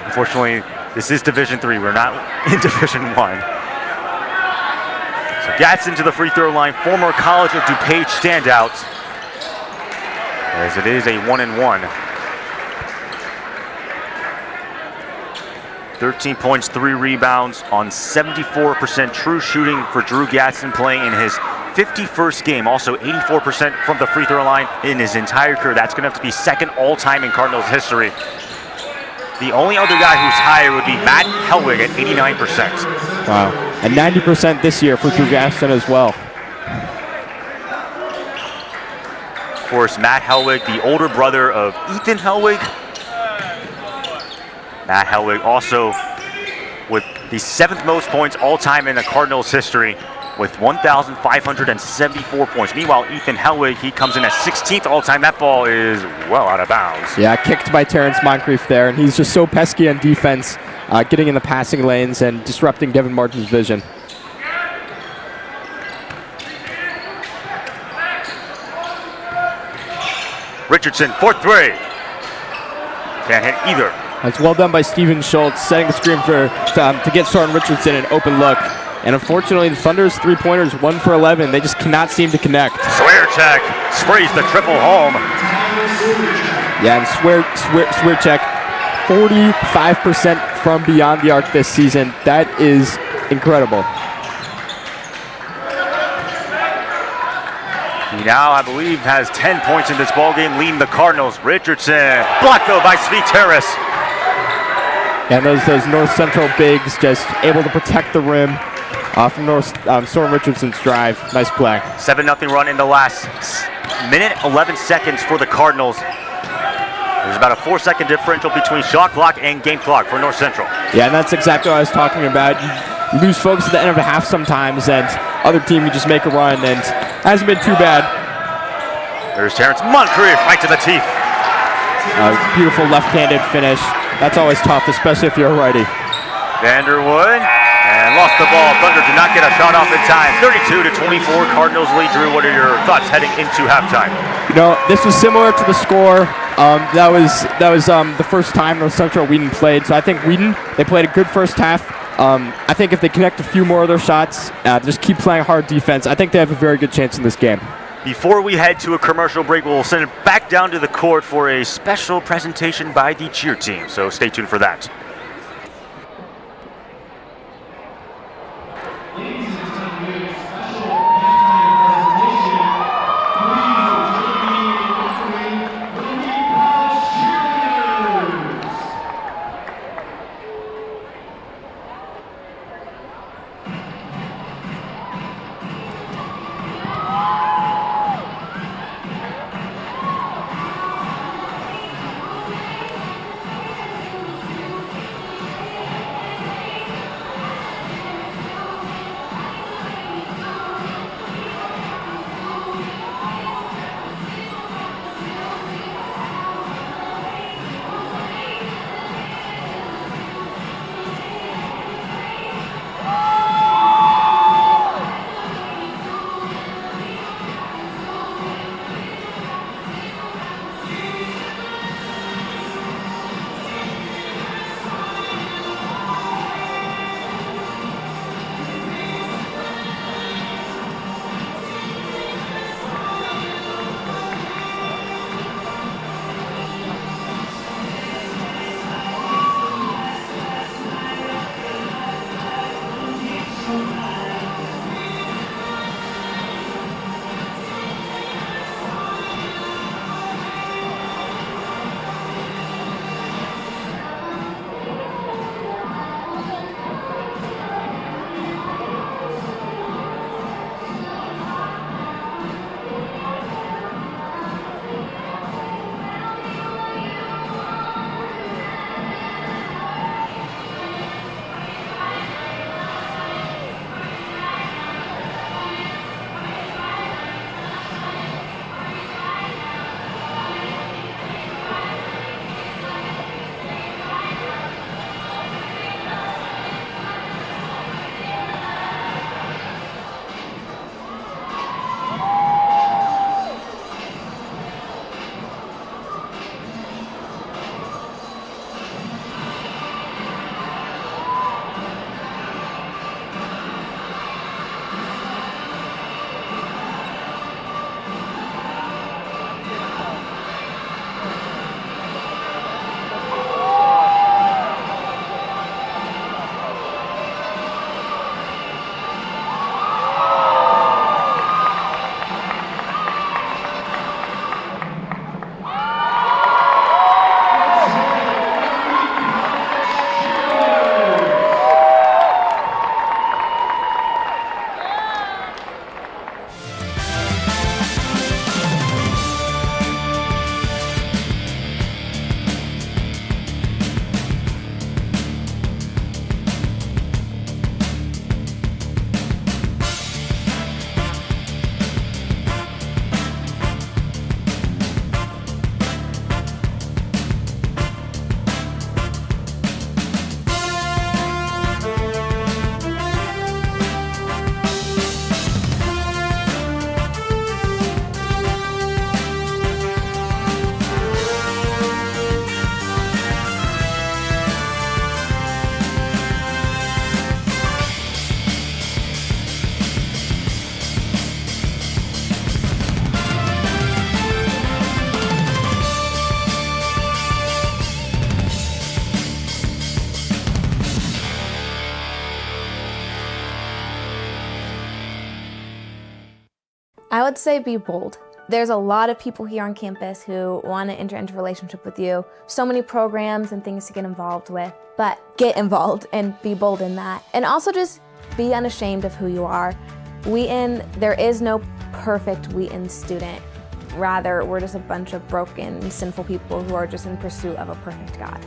Unfortunately, this is Division III. We're not in Division I. So Gadsden to the free throw line, former College of DuPage standout, as it is a 1-and-1. 13 points, 3 rebounds on 74% true shooting for Drew Gadsden, playing in his 51st game. Also 84% from the free throw line in his entire career. That's going to have to be second all-time in Cardinals history. The only other guy who's higher would be Matt Helwig at 89%. Wow. And 90% this year for Drew Gadsden as well. Of course, Matt Helwig, the older brother of Ethan Helwig. Matt Helwig also with the 7th most points all-time in the Cardinals history with 1,574 points. Meanwhile, Ethan Helwig, he comes in at 16th all-time. That ball is well out of bounds. Yeah, kicked by Terrence Moncrief there, and he's just so pesky on defense, getting in the passing lanes and disrupting Devin Martin's vision. Richardson, 4-3. Can't hit either. It's well done by Steven Schultz, setting the screen to get Soren Richardson an open look. And unfortunately, the Thunder's three-pointers, 1 for 11. They just cannot seem to connect. Swearcheck sprays the triple home. Yeah, and Swearcheck, 45% from beyond the arc this season. That is incredible. He now, I believe, has 10 points in this ballgame, leading the Cardinals. Richardson, blocked though by Sviteris. And those North Central bigs just able to protect the rim. from Storm Richardson's drive. Nice play. 7-0 run in the last minute, 11 seconds for the Cardinals. There's about a 4-second differential between shot clock and game clock for North Central. Yeah, and that's exactly what I was talking about. You lose focus at the end of a half sometimes, and other team you just make a run, and hasn't been too bad. There's Terrence Moncrief right to the teeth. Beautiful left-handed finish. That's always tough, especially if you're a righty. Vanderwood, and lost the ball. Thunder did not get a shot off in time. 32-24, Cardinals lead. Drew, what are your thoughts heading into halftime? You know, this was similar to the score. That was the first time North Central Wheaton played. So I think Wheaton, they played a good first half. I think if they connect a few more of their shots, just keep playing hard defense, I think they have a very good chance in this game. Before we head to a commercial break, we'll send it back down to the court for a special presentation by the cheer team. So stay tuned for that. I would say be bold. There's a lot of people here on campus who want to enter into a relationship with you. So many programs and things to get involved with, but get involved and be bold in that. And also just be unashamed of who you are. Wheaton, there is no perfect Wheaton student. Rather, we're just a bunch of broken, sinful people who are just in pursuit of a perfect God.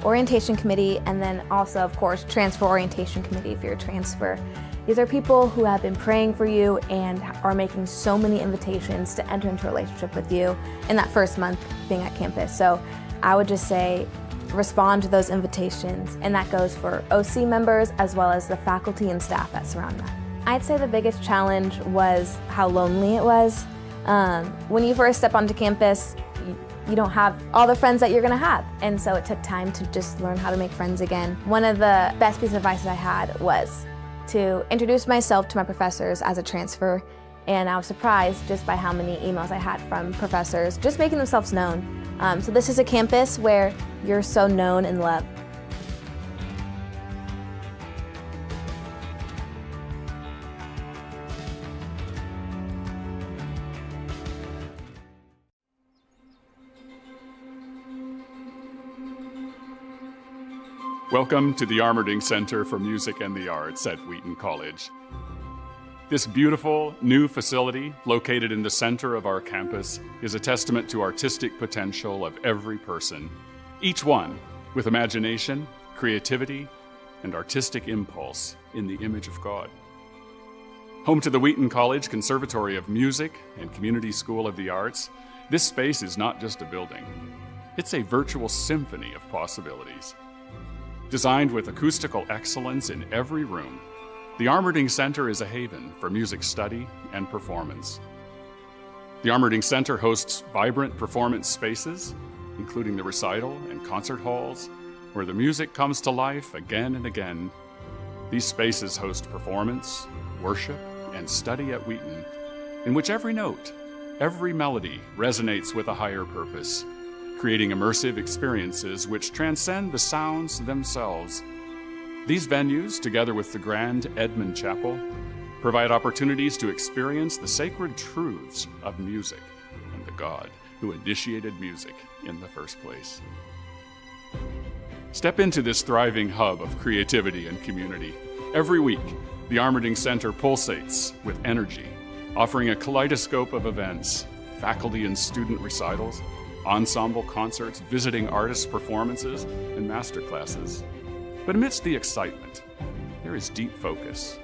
Orientation committee, and then also, of course, transfer orientation committee if you're a transfer. These are people who have been praying for you and are making so many invitations to enter into a relationship with you in that first month being at campus. So I would just say, respond to those invitations, and that goes for OC members as well as the faculty and staff that surround them. I'd say the biggest challenge was how lonely it was. When you first step onto campus, you don't have all the friends that you're gonna have. And so it took time to just learn how to make friends again. One of the best pieces of advice that I had was to introduce myself to my professors as a transfer. And I was surprised just by how many emails I had from professors just making themselves known. So this is a campus where you're so known and loved. Welcome to the Armerding Center for Music and the Arts at Wheaton College. This beautiful new facility located in the center of our campus is a testament to artistic potential of every person, each one with imagination, creativity, and artistic impulse in the image of God. Home to the Wheaton College Conservatory of Music and Community School of the Arts, this space is not just a building. It's a virtual symphony of possibilities. Designed with acoustical excellence in every room, the Armerding Center is a haven for music study and performance. The Armerding Center hosts vibrant performance spaces, including the recital and concert halls, where the music comes to life again and again. These spaces host performance, worship, and study at Wheaton, in which every note, every melody resonates with a higher purpose, creating immersive experiences which transcend the sounds themselves. These venues, together with the Grand Edmund Chapel, provide opportunities to experience the sacred truths of music and the God who initiated music in the first place. Step into this thriving hub of creativity and community. Every week, the Armerding Center pulsates with energy, offering a kaleidoscope of events, faculty and student recitals, ensemble concerts, visiting artist performances, and masterclasses. But amidst the excitement, there is deep focus.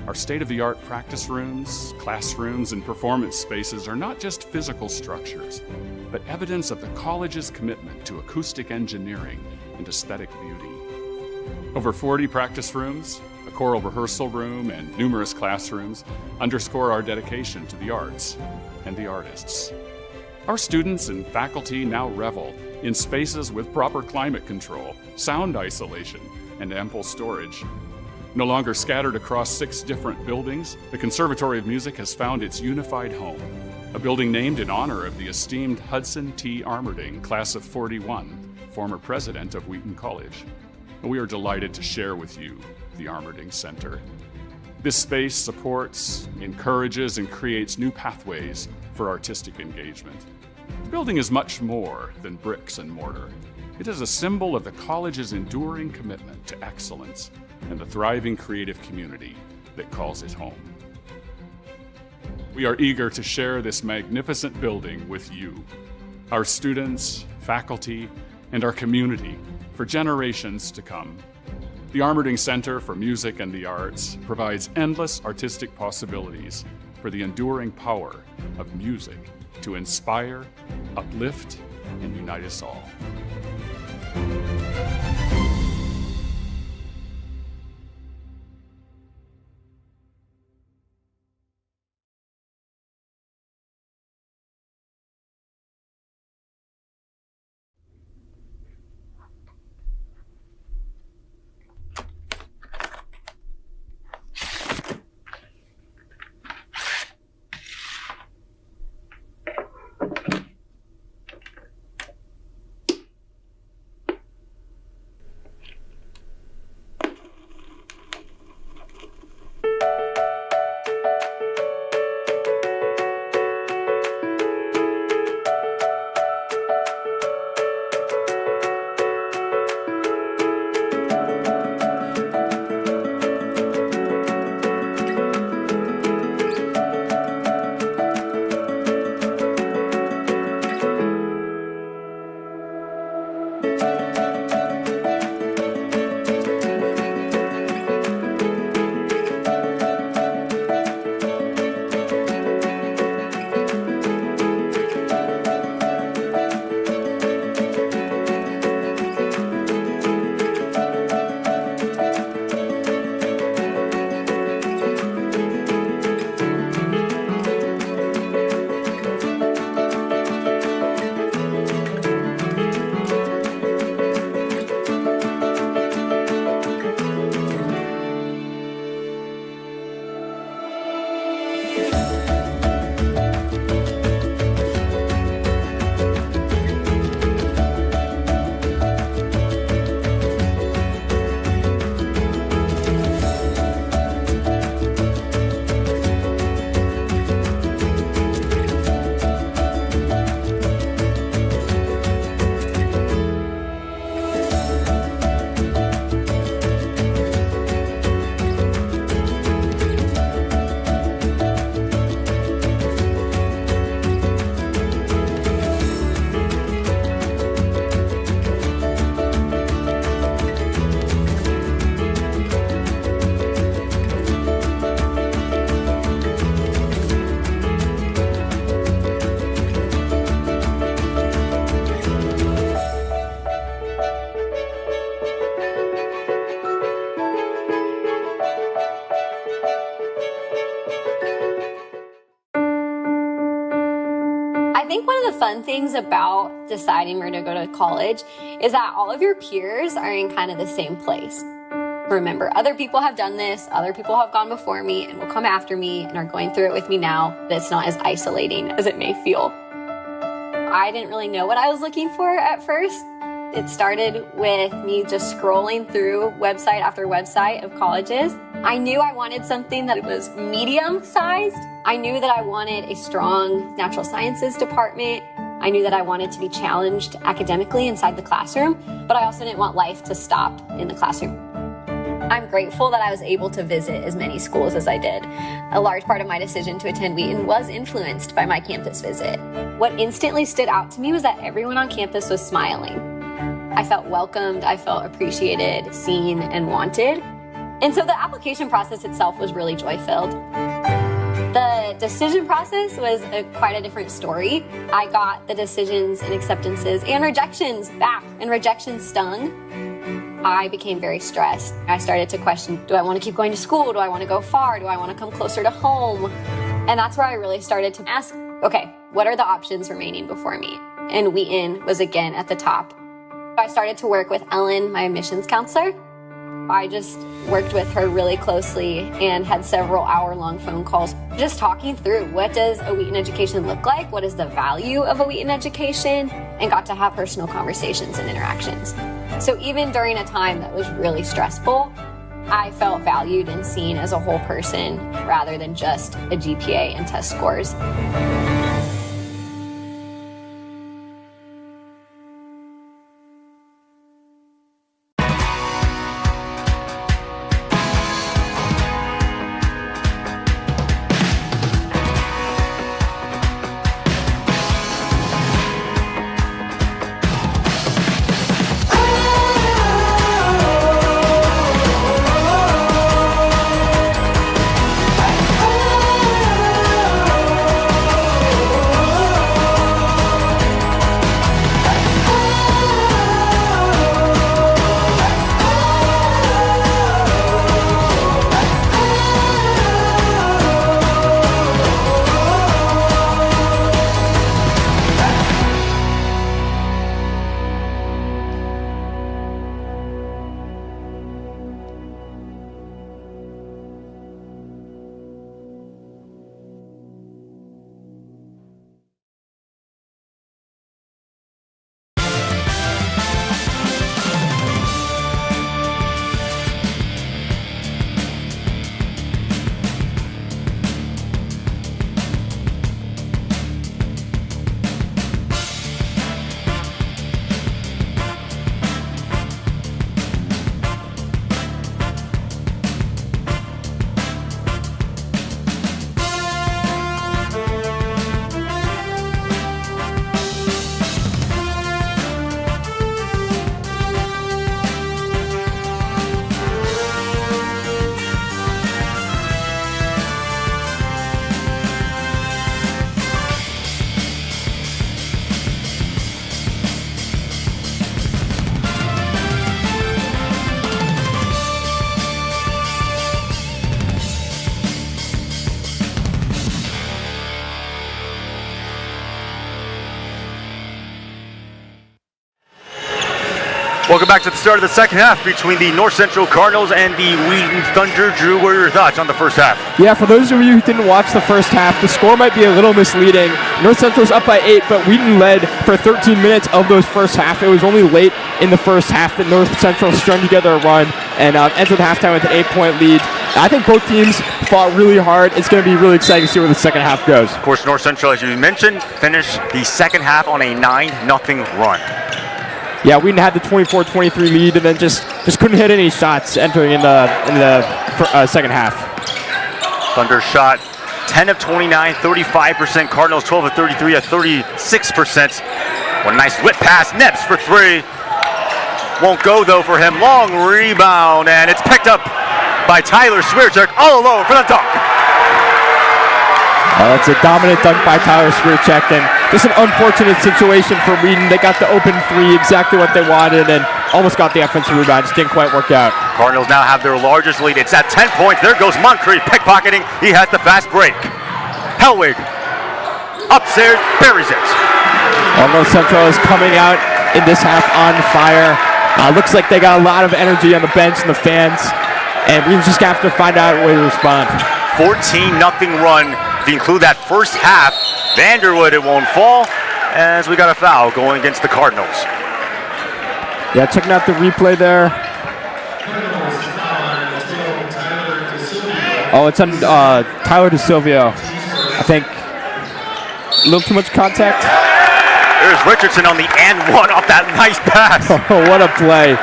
Our state-of-the-art practice rooms, classrooms, and performance spaces are not just physical structures, but evidence of the college's commitment to acoustic engineering and aesthetic beauty. Over 40 practice rooms, a choral rehearsal room, and numerous classrooms underscore our dedication to the arts and the artists. Our students and faculty now revel in spaces with proper climate control, sound isolation, and ample storage. No longer scattered across 6 different buildings, the Conservatory of Music has found its unified home, a building named in honor of the esteemed Hudson T. Armerding, class of '41, former president of Wheaton College. And we are delighted to share with you the Armerding Center. This space supports, encourages, and creates new pathways for artistic engagement. The building is much more than bricks and mortar. It is a symbol of the college's enduring commitment to excellence and the thriving creative community that calls it home. We are eager to share this magnificent building with you, our students, faculty, and our community for generations to come. The Armerding Center for Music and the Arts provides endless artistic possibilities for the enduring power of music to inspire, uplift, and unite us all. of the fun things about deciding where to go to college is that all of your peers are in kind of the same place. Remember, other people have done this, other people have gone before me and will come after me and are going through it with me now. It's not as isolating as it may feel. I didn't really know what I was looking for at first. It started with me just scrolling through website after website of colleges. I knew I wanted something that was medium-sized. I knew that I wanted a strong natural sciences department. I knew that I wanted to be challenged academically inside the classroom, but I also didn't want life to stop in the classroom. I'm grateful that I was able to visit as many schools as I did. A large part of my decision to attend Wheaton was influenced by my campus visit. What instantly stood out to me was that everyone on campus was smiling. I felt welcomed, I felt appreciated, seen, and wanted. And so the application process itself was really joy-filled. The decision process was quite a different story. I got the decisions and acceptances and rejections back, and rejections stung. I became very stressed. I started to question, do I want to keep going to school? Do I want to go far? Do I want to come closer to home? And that's where I really started to ask, okay, what are the options remaining before me? And Wheaton was again at the top. I started to work with Ellen, my admissions counselor. I just worked with her really closely and had several hour-long phone calls, just talking through what does a Wheaton education look like? What is the value of a Wheaton education? And got to have personal conversations and interactions. So even during a time that was really stressful, I felt valued and seen as a whole person rather than just a GPA and test scores. Welcome back to the start of the second half between the North Central Cardinals and the Wheaton Thunder. Drew, what are your thoughts on the first half? Yeah, for those of you who didn't watch the first half, the score might be a little misleading. North Central's up by 8, but Wheaton led for 13 minutes of those first half. It was only late in the first half that North Central strung together a run and entered halftime with an 8-point lead. I think both teams fought really hard. It's going to be really exciting to see where the second half goes. Of course, North Central, as you mentioned, finished the second half on a 9-0 run. Yeah, Wheaton had the 24-23 lead and then just couldn't hit any shots entering in the second half. Thunder shot 10 of 29, 35%. Cardinals 12 of 33 at 36%. One nice whip pass. Neps for three. Won't go though for him. Long rebound, and it's picked up by Tyler Swierczak all alone for the dunk. That's a dominant dunk by Tyler Swierczak, and just an unfortunate situation for Wheaton. They got the open three, exactly what they wanted, and almost got the offensive rebound. Just didn't quite work out. Cardinals now have their largest lead. It's at 10 points. There goes Moncrief pickpocketing. He has the fast break. Hellwig upstairs buries it. North Central is coming out in this half on fire. Looks like they got a lot of energy on the bench and the fans, and we just have to find out a way to respond. 14-0 run. If you include that first half, Vanderwood, it won't fall, as we got a foul going against the Cardinals. Yeah, checking out the replay there. Oh, it's on Tyler DeSilvio. I think a little too much contact. There's Richardson on the and one off that nice pass. Oh, what a play.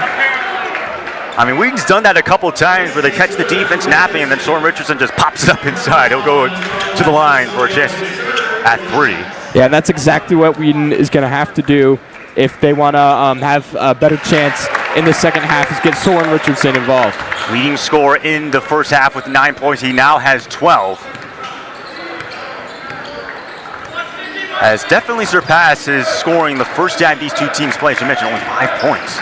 I mean, Wheaton's done that a couple times where they catch the defense napping and then Soren Richardson just pops it up inside. He'll go to the line for a chance at 3. Yeah, and that's exactly what Wheaton is going to have to do if they want to have a better chance in the second half, is get Soren Richardson involved. Leading scorer in the first half with 9 points. He now has 12. Has definitely surpassed his scoring the first time these two teams played. As you mentioned, only 5 points.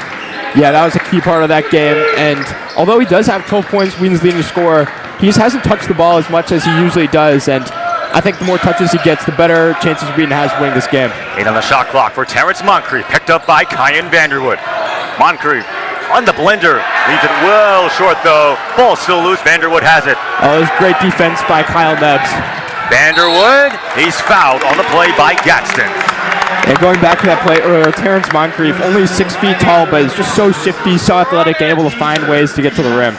Yeah, that was a key part of that game. And although he does have 12 points, Wheaton's leading scorer, he just hasn't touched the ball as much as he usually does. And I think the more touches he gets, the better chances Wheaton has to win this game. 8 on the shot clock for Terrence Moncrief, picked up by Kyan Vanderwood. Moncrief on the blender, leaves it well short though. Ball still loose, Vanderwood has it. Oh, it was great defense by Kyle Nebbs. Vanderwood, he's fouled on the play by Gadsden. And going back to that play earlier, Terrence Moncrief, only 6 feet tall, but is just so shifty, so athletic, and able to find ways to get to the rim.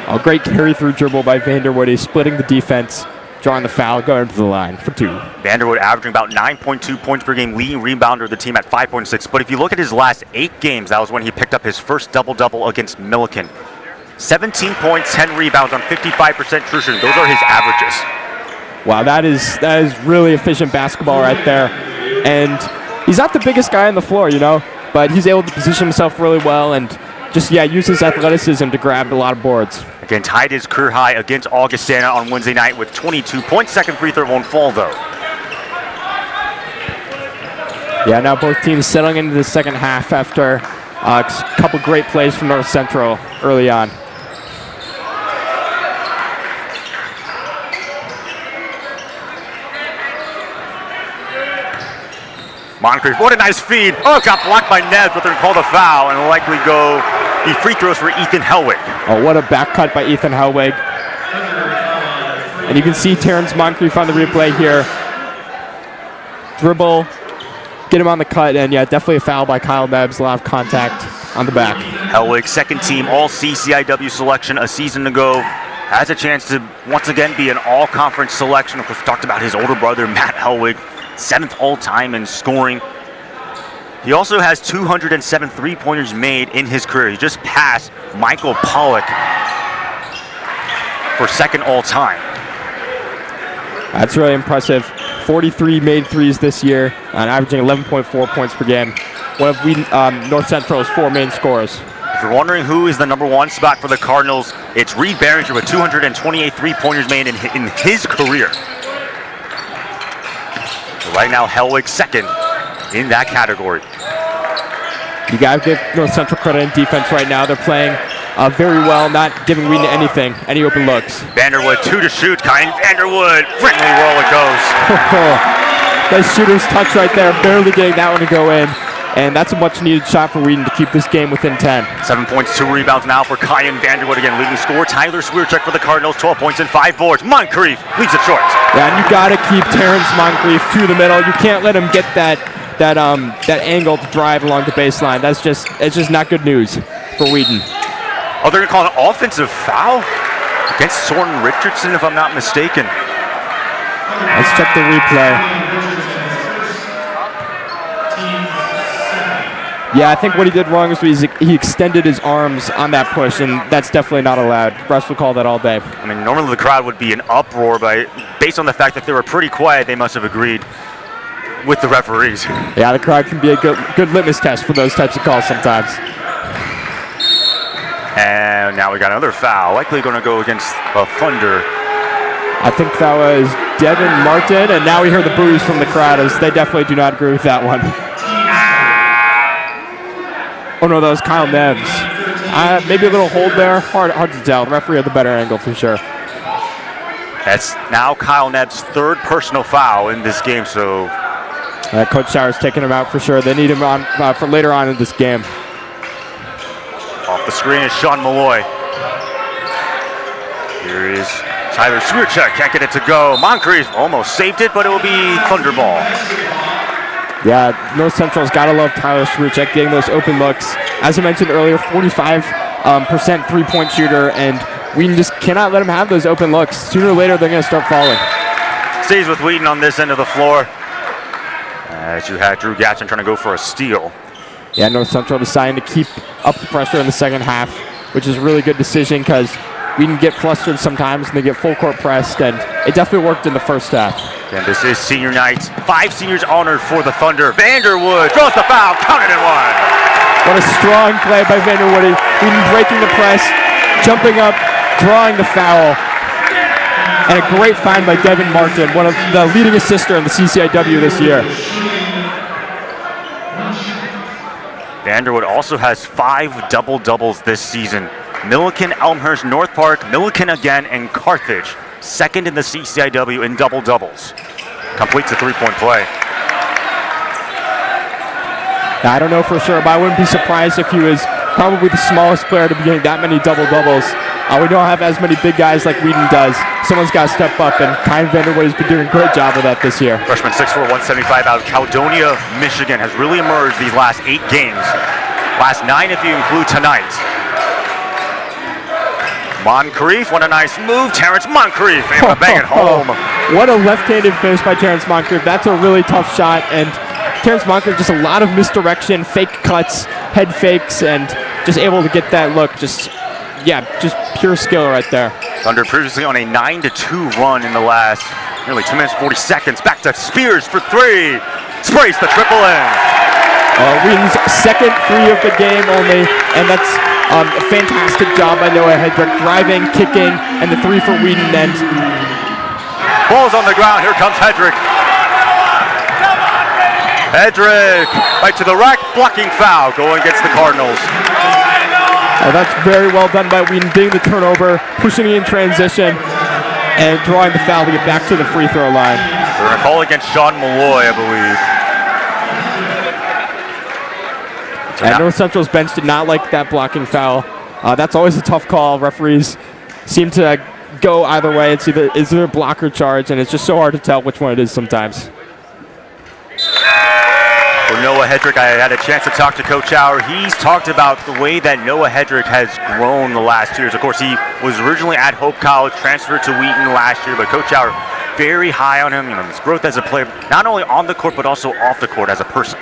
A great carry-through dribble by Vanderwood. He's splitting the defense, drawing the foul, going to the line for 2. Vanderwood averaging about 9.2 points per game, leading rebounder of the team at 5.6. But if you look at his last 8 games, that was when he picked up his first double-double against Milliken. 17 points, 10 rebounds on 55% true shooting. Those are his averages. Wow, that is really efficient basketball right there. And he's not the biggest guy on the floor, you know, but he's able to position himself really well and just, use his athleticism to grab a lot of boards. Again, tied his career high against Augustana on Wednesday night with 22 points. Second free throw won't fall, though. Yeah, now both teams settling into the second half after a couple great plays from North Central early on. Moncrief, what a nice feed. Oh, got blocked by Ned, but they're called a foul and will likely go the free throws for Ethan Hellwig. Oh, what a back cut by Ethan Hellwig. And you can see Terrence Moncrief on the replay here. Dribble, get him on the cut, and definitely a foul by Kyle Nebbs. A lot of contact on the back. Hellwig, second team All-CCIW selection a season ago. Has a chance to once again be an all-conference selection. Of course, we talked about his older brother, Matt Hellwig, 7th all-time in scoring. He also has 207 three-pointers made in his career. He just passed Michael Pollock for 2nd all-time. That's really impressive. 43 made threes this year, and averaging 11.4 points per game. One of North Central's 4 main scorers. If you're wondering who is the #1 spot for the Cardinals, it's Reed Barringer with 228 three-pointers made in his career. Right now, Hellwig 2nd in that category. You got to give North Central credit in defense right now. They're playing very well, not giving Wheaton anything, any open looks. Vanderwood, 2 to shoot. Kyan Vanderwood, friendly roll it goes. Nice shooter's touch right there, barely getting that one to go in. And that's a much-needed shot for Wheaton to keep this game within 10. 7 points, 2 rebounds now for Kyan Vanderwood. Again, leading scorer Tyler Swierczek for the Cardinals. 12 points and 5 boards. Moncrief leaves it short. Yeah, and you got to keep Terrence Moncrief to the middle. You can't let him get that angle to drive along the baseline. It's just not good news for Wheaton. Oh, they're going to call an offensive foul against Soren Richardson, if I'm not mistaken. Let's check the replay. Yeah, I think what he did wrong is he extended his arms on that push, and that's definitely not allowed. Refs will call that all day. I mean, normally the crowd would be in uproar, but based on the fact that they were pretty quiet, they must have agreed with the referees. Yeah, the crowd can be a good litmus test for those types of calls sometimes. And now we got another foul, likely going to go against the Thunder. I think that was Devin Martin, and now we hear the boos from the crowd as they definitely do not agree with that one. Oh no, that was Kyle Nebbs. Maybe a little hold there. Hard to tell. The referee had the better angle for sure. That's now Kyle Nebbs' 3rd personal foul in this game, so Coach Shower's taking him out for sure. They need him on for later on in this game. Off the screen is Sean Malloy. Here is Tyler Swierczek, can't get it to go. Moncrief almost saved it, but it will be Thunderball. Yeah, North Central's got to love Tyler Swierczek getting those open looks. As I mentioned earlier, 45% three-point shooter, and Wheaton just cannot let him have those open looks. Sooner or later, they're going to start falling. Stays with Wheaton on this end of the floor. As you had Drew Gatson trying to go for a steal. Yeah, North Central deciding to keep up the pressure in the second half, which is a really good decision because Wheaton get flustered sometimes and they get full court pressed, and it definitely worked in the first half. And this is senior night. 5 seniors honored for the Thunder. Vanderwood draws the foul, counted and one. What a strong play by Vanderwood. Wheaton breaking the press, jumping up, drawing the foul. And a great find by Devin Martin, one of the leading assister in the CCIW this year. Vanderwood also has 5 double-doubles this season. Milliken, Elmhurst, North Park, Milliken again, and Carthage. Second in the CCIW in double-doubles. Completes a three-point play. Now, I don't know for sure, but I wouldn't be surprised if he was probably the smallest player to be getting that many double-doubles. We don't have as many big guys like Wheaton does. Someone's got to step up, and Kyle Vanderwood has been doing a great job of that this year. Freshman 6'4", 175 out of Caledonia, Michigan, has really emerged these last 8 games. Last 9 if you include tonight. Moncrief, what a nice move. Terrence Moncrief able to bang it home. What a left-handed finish by Terrence Moncrief. That's a really tough shot, and Terrence Moncrief just a lot of misdirection, fake cuts, head fakes, and just able to get that look. Just pure skill right there. Thunder previously on a 9-2 run in the last nearly 2 minutes, 40 seconds. Back to Spears for 3. Sprays the triple in. Wheaton's second 3 of the game only, and that's a fantastic job by Noah Hedrick, driving, kicking, and the 3 for Wheaton. And ball's on the ground. Here comes Hedrick. Hedrick right to the rack, blocking foul, going against the Cardinals. That's very well done by Wheaton, getting the turnover, pushing it in transition, and drawing the foul to get back to the free throw line. They're going to call against Sean Malloy, I believe. And North Central's bench did not like that blocking foul. That's always a tough call. Referees seem to go either way. It's either a block or charge, and it's just so hard to tell which one it is sometimes. For Noah Hedrick, I had a chance to talk to Coach Hour. He's talked about the way that Noah Hedrick has grown the last 2 years. Of course, he was originally at Hope College, transferred to Wheaton last year, but Coach Hour very high on him. His growth as a player, not only on the court, but also off the court as a person.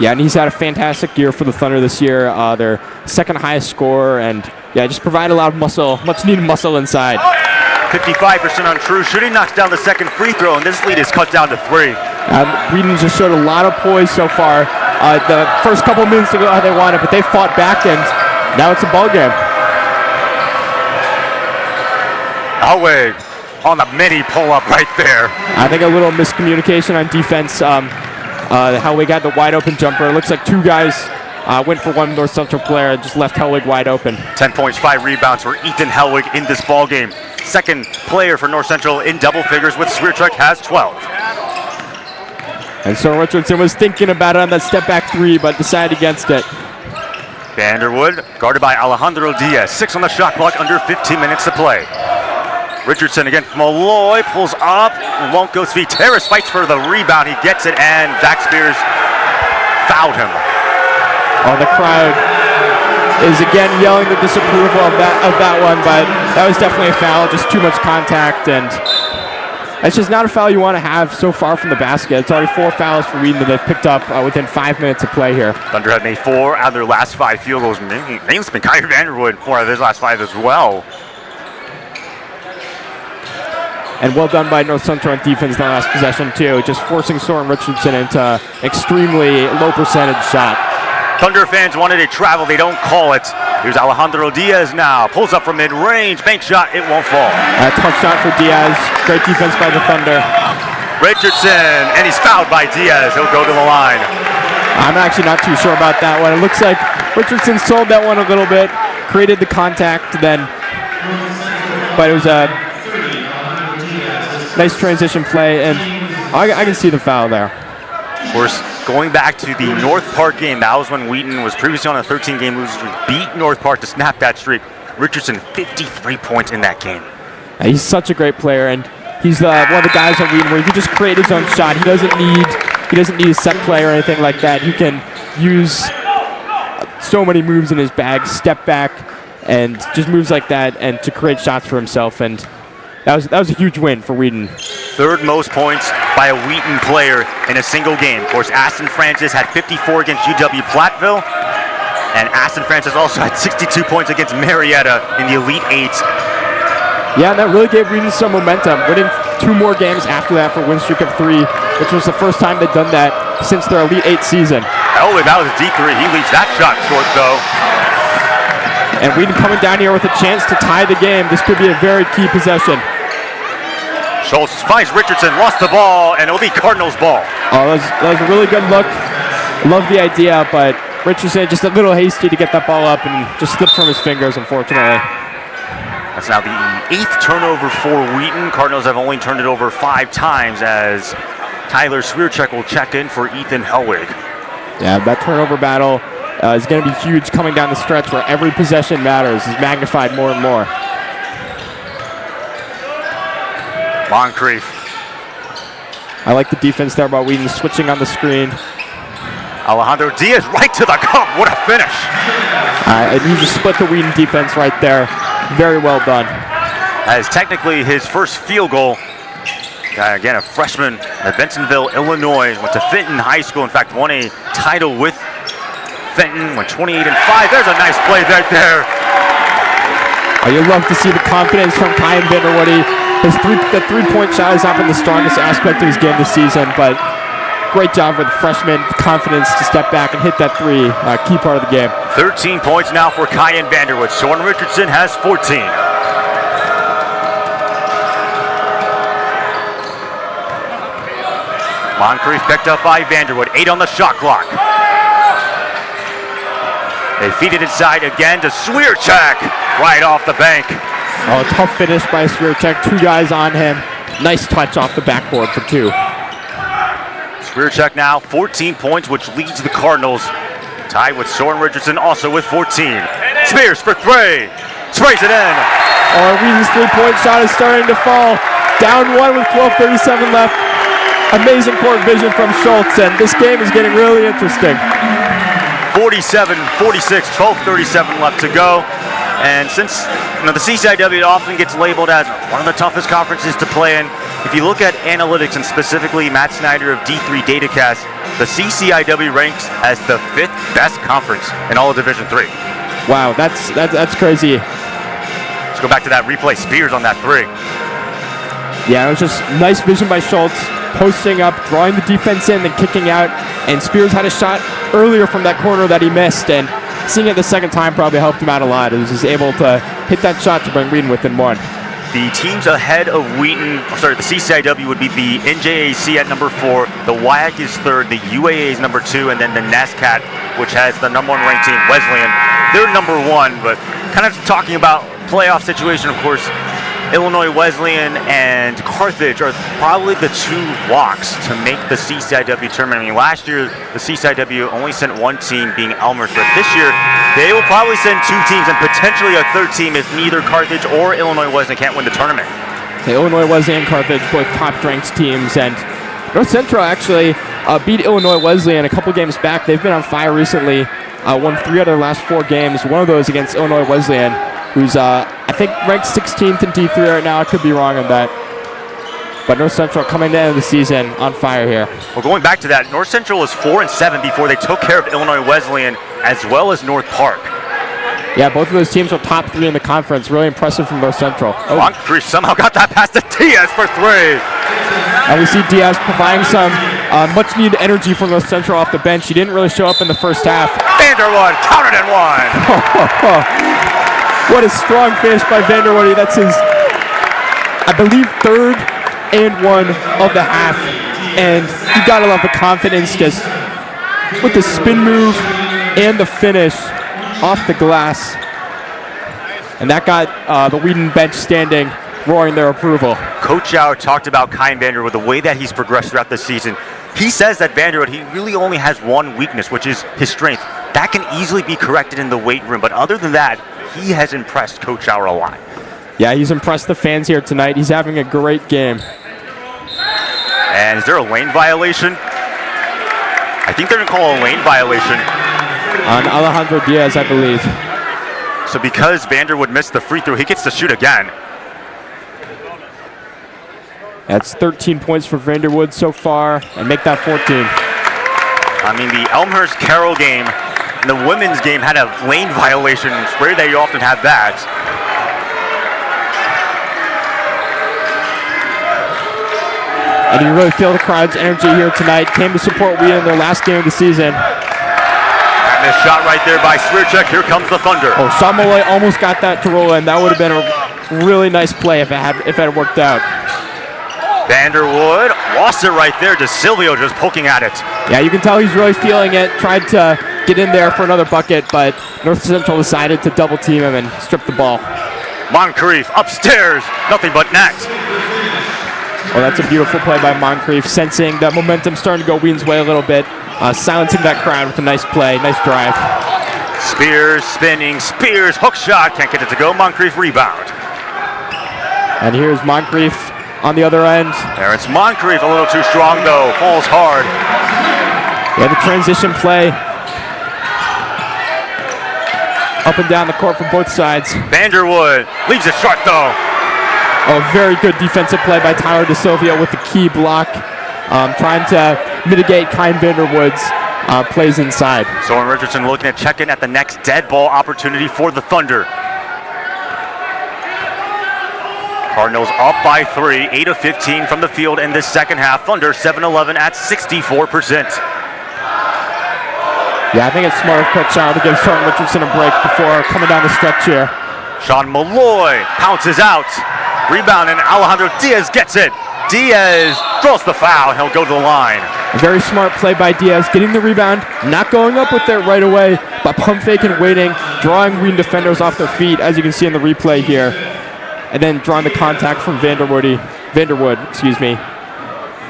Yeah, and he's had a fantastic year for the Thunder this year. Their second highest scorer, and just provide a lot of muscle, much needed muscle inside. 55% on true shooting, knocks down the second free throw, and this lead is cut down to 3. Wheaton just showed a lot of poise so far. The first couple minutes ago how they wanted, but they fought back, and now it's a ball game. Elway on the mini pull-up right there. I think a little miscommunication on defense. Hellwig got the wide open jumper. It looks like 2 guys went for one North Central player and just left Hellwig wide open. 10 points, 5 rebounds for Ethan Hellwig in this ball game. Second player for North Central in double figures with Swierczek has 12. And so Richardson was thinking about it on that step back 3, but decided against it. Vanderwood guarded by Alejandro Diaz. 6 on the shot clock, under 15 minutes to play. Richardson again from Malloy, pulls up, won't go to feet. Terrace fights for the rebound, he gets it, and Zach Spears fouled him. The crowd is again yelling the disapproval of that one, but that was definitely a foul, just too much contact, and it's just not a foul you want to have so far from the basket. It's already 4 fouls for Wheaton that they've picked up within 5 minutes of play here. Thunder have made 4 out of their last 5 field goals. Name's been Kyrie Vanderwood 4 out of his last 5 as well. And well done by North Central on defense in the last possession too, just forcing Soren Richardson into an extremely low percentage shot. Thunder fans wanted a travel, they don't call it. Here's Alejandro Diaz now, pulls up from mid-range, bank shot, it won't fall. A tough shot for Diaz, great defense by the Thunder. Richardson, and he's fouled by Diaz, he'll go to the line. I'm actually not too sure about that one. It looks like Richardson sold that one a little bit, created the contact then, but it was a nice transition play, and I can see the foul there. Of course, going back to the North Park game, that was when Wheaton was previously on a 13-game losing streak, beat North Park to snap that streak. Richardson, 53 points in that game. He's such a great player, and he's one of the guys on Wheaton where he can just create his own shot. He doesn't need a set play or anything like that. He can use so many moves in his bag, step back, and just moves like that, and to create shots for himself. And that was a huge win for Wheaton. Third most points by a Wheaton player in a single game. Of course, Aston Francis had 54 against UW Platteville, and Aston Francis also had 62 points against Marietta in the Elite Eight. Yeah, and that really gave Wheaton some momentum, winning 2 more games after that for a win streak of 3, which was the first time they'd done that since their Elite Eight season. Elway, that was a deep 3. He leaves that shot short, though. And Wheaton coming down here with a chance to tie the game. This could be a very key possession. Schultz finds Richardson, lost the ball, and it'll be Cardinals' ball. Oh, that was a really good look. Love the idea, but Richardson just a little hasty to get that ball up and just slipped from his fingers, unfortunately. That's now the 8th turnover for Wheaton. Cardinals have only turned it over 5 times as Tyler Swierczek will check in for Ethan Hellwig. Yeah, that turnover battle is going to be huge coming down the stretch where every possession matters, is magnified more and more. Moncrief. I like the defense there by Wheaton, switching on the screen. Alejandro Diaz right to the cup. What a finish. And you just split the Wheaton defense right there. Very well done. As technically his first field goal. Again, a freshman at Bentonville, Illinois. Went to Fenton High School. In fact, won a title with Fenton. Went 28-5. There's a nice play right there. Oh, you'll love to see the confidence from Kyan Vanderwoody. The three-point shot has not been the strongest aspect of his game this season, but great job with the freshman, confidence to step back and hit that 3, key part of the game. 13 points now for Kyan Vanderwood. Soren Richardson has 14. Moncrief picked up by Vanderwood, 8 on the shot clock. They feed it inside again to Swierczek, right off the bank. Oh, tough finish by Swierczek, 2 guys on him. Nice touch off the backboard for 2. Swierczek now 14 points, which leads the Cardinals. Tied with Soren Richardson, also with 14. Spears for 3. Sprays it in. Oh, Wheaton's 3-point shot is starting to fall. Down 1 with 12:37 left. Amazing court vision from Schultz, and this game is getting really interesting. 47-46, 12:37 left to go. And since the CCIW often gets labeled as one of the toughest conferences to play in, if you look at analytics and specifically Matt Snyder of D3 Datacast, the CCIW ranks as the 5th best conference in all of Division III. Wow, that's crazy. Let's go back to that replay. Spears on that 3. Yeah, it was just nice vision by Schultz, posting up, drawing the defense in, then kicking out. And Spears had a shot earlier from that corner that he missed, and seeing it the second time probably helped him out a lot. He was just able to hit that shot to bring Wheaton within 1. The teams ahead of Wheaton, the CCIW would be the NJAC at number 4, the WIAC is 3rd, the UAA is number 2, and then the NESCAT, which has the number 1 ranked team, Wesleyan. They're number 1, but kind of talking about playoff situation, of course, Illinois Wesleyan and Carthage are probably the 2 locks to make the CCIW tournament. I mean, last year, the CCIW only sent 1 team, being Elmer's, but this year, they will probably send 2 teams and potentially a 3rd team if neither Carthage or Illinois Wesleyan can't win the tournament. The Illinois Wesleyan and Carthage, both top-ranked teams, and North Central actually beat Illinois Wesleyan a couple games back. They've been on fire recently, won 3 out of their last 4 games, one of those against Illinois Wesleyan, who's I think ranked 16th in D3 right now. I could be wrong on that. But North Central coming to the end of the season on fire here. Well, going back to that, North Central was 4-7 before they took care of Illinois Wesleyan as well as North Park. Yeah, both of those teams were top 3 in the conference. Really impressive from North Central. Moncrief somehow got that pass to Diaz for 3. And we see Diaz providing some much-needed energy from North Central off the bench. He didn't really show up in the first half. Vanderwood counted and 1. What a strong finish by Vanderwoody. That's his, I believe, 3rd and 1 of the half. And you gotta love the confidence just with the spin move and the finish off the glass. And that got the Wheaton bench standing, roaring their approval. Coach Yao talked about Kyan Vanderwood, the way that he's progressed throughout the season. He says that Vanderwood, he really only has one weakness, which is his strength. That can easily be corrected in the weight room, but other than that, he has impressed Coach Schauer a lot. Yeah, he's impressed the fans here tonight. He's having a great game. And is there a lane violation? I think they're going to call a lane violation On Alejandro Diaz, I believe. So because Vanderwood missed the free throw, he gets to shoot again. That's 13 points for Vanderwood so far, and make that 14. I mean, the Elmhurst-Carroll game and the women's game had a lane violation. It's rare that you often have that. And you really feel the crowd's energy here tonight. Came to support Wheaton in their last game of the season. And this shot right there by Swierczek. Here comes the Thunder. Oh, Samuel almost got that to roll in. That would have been a really nice play if it had worked out. Vanderwood lost it right there. DeSilvio just poking at it. Yeah, you can tell he's really feeling it. Tried to get in there for another bucket, but North Central decided to double team him and strip the ball. Moncrief upstairs. Nothing but net. Oh, that's a beautiful play by Moncrief, sensing that momentum starting to go Wheaton's way a little bit, silencing that crowd with a nice play, nice drive. Spears spinning. Spears hook shot. Can't get it to go. Moncrief rebound. And here's Moncrief on the other end. There it's Moncrief, a little too strong though, falls hard. Yeah, the transition play. Up and down the court from both sides. Vanderwood leaves it short though. Oh, very good defensive play by Tyler DeSilvio with the key block, trying to mitigate Kyle Vanderwood's plays inside. Soren Richardson looking at checking at the next dead ball opportunity for the Thunder. Cardinals up by 3, 8 of 15 from the field in this second half. Thunder 7-11 at 64%. Yeah, I think it's smart of Coach Schauer to give Soren Richardson a break before coming down the stretch here. Sean Malloy pounces out. Rebound and Alejandro Diaz gets it. Diaz draws the foul. He'll go to the line. A very smart play by Diaz, getting the rebound, not going up with it right away, but pump faking, waiting, drawing Wheaton defenders off their feet, as you can see in the replay here. And then drawing the contact from Vanderwood,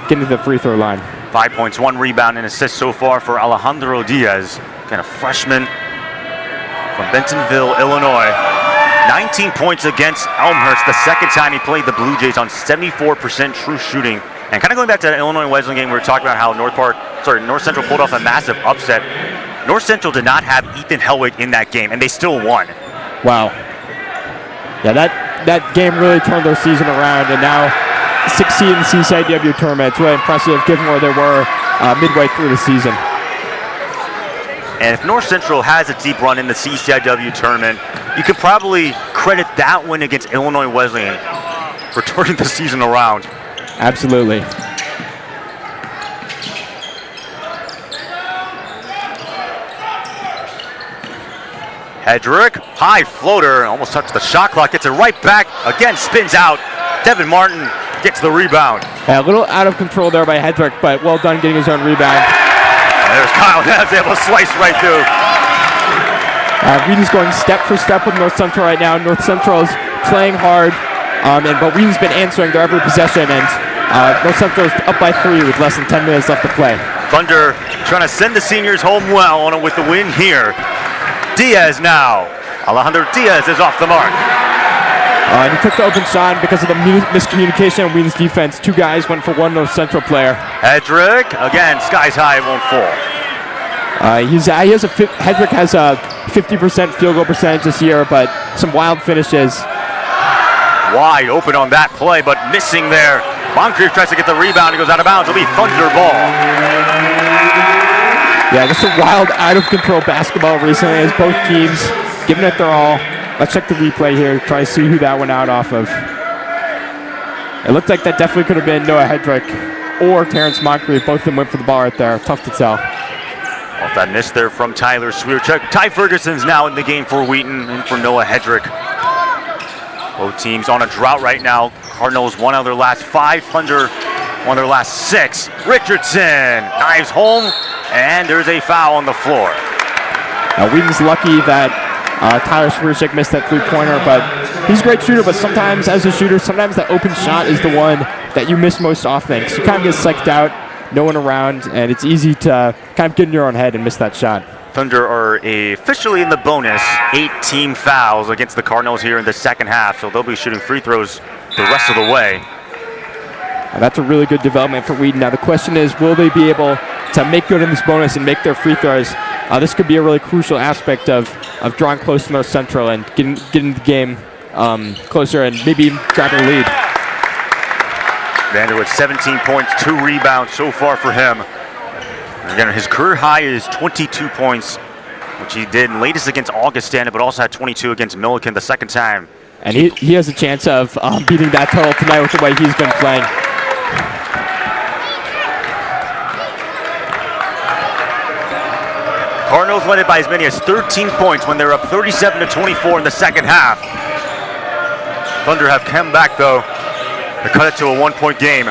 getting to the free throw line. 5 points, 1 rebound and assist so far for Alejandro Diaz. Kind of freshman from Bentonville, Illinois. 19 points against Elmhurst, the second time he played the Blue Jays on 74% true shooting. And kind of going back to that Illinois Wesleyan game, we were talking about how North Central pulled off a massive upset. North Central did not have Ethan Hellwig in that game, and they still won. Wow. Yeah, that game really turned their season around, and now succeed in the CCIW tournament. It's really impressive given where they were midway through the season. And if North Central has a deep run in the CCIW tournament, you could probably credit that win against Illinois Wesleyan for turning the season around. Absolutely. Hedrick, high floater, almost touched the shot clock, gets it right back, again spins out. Devin Martin gets the rebound. Yeah, a little out of control there by Hedrick, but well done getting his own rebound. And there's Kyle Neves able to slice right through. Wheaton's going step for step with North Central right now. North Central is playing hard, but Wheaton's been answering their every possession, and North Central is up by 3 with less than 10 minutes left to play. Thunder trying to send the seniors home well on it with the win here. Diaz now. Alejandro Diaz is off the mark. And he took the open shot because of the miscommunication on Wheaton's defense. 2 guys went for 1 North Central player. Hedrick, again, skies high, won't fall. Hedrick has a 50% field goal percentage this year, but some wild finishes. Wide open on that play, but missing there. Moncrief tries to get the rebound. He goes out of bounds. It'll be Thunder ball. Yeah, just a wild, out-of-control basketball recently as both teams giving it their all. Let's check the replay here, try to see who that went out off of. It looked like that definitely could have been Noah Hedrick or Terrence Moncrief. Both of them went for the ball right there. Tough to tell. Off that miss there from Tyler Swierczek. Ty Ferguson's now in the game for Wheaton and for Noah Hedrick. Both teams on a drought right now. Cardinals won out of their last 5. Thunder won their last 6. Richardson dives home, and there's a foul on the floor. Wheaton's lucky that Tyler Swierczek missed that 3-pointer, but he's a great shooter, but sometimes as a shooter, sometimes that open shot is the one that you miss most often. So you kind of get psyched out no one around, and it's easy to kind of get in your own head and miss that shot. Thunder are officially in the bonus. 8 team fouls against the Cardinals here in the second half, so they'll be shooting free throws the rest of the way. That's a really good development for Wheaton. Now the question is, will they be able to make good in this bonus and make their free throws? This could be a really crucial aspect of drawing close to North Central and getting the game closer and maybe grabbing a lead. Vander with 17 points, 2 rebounds so far for him. Again, his career high is 22 points, which he did latest against Augustana, but also had 22 against Millikan the second time. And he has a chance of beating that total tonight with the way he's been playing. Cardinals led it by as many as 13 points when they're up 37-24 in the second half. Thunder have come back, though, to cut it to a 1-point game.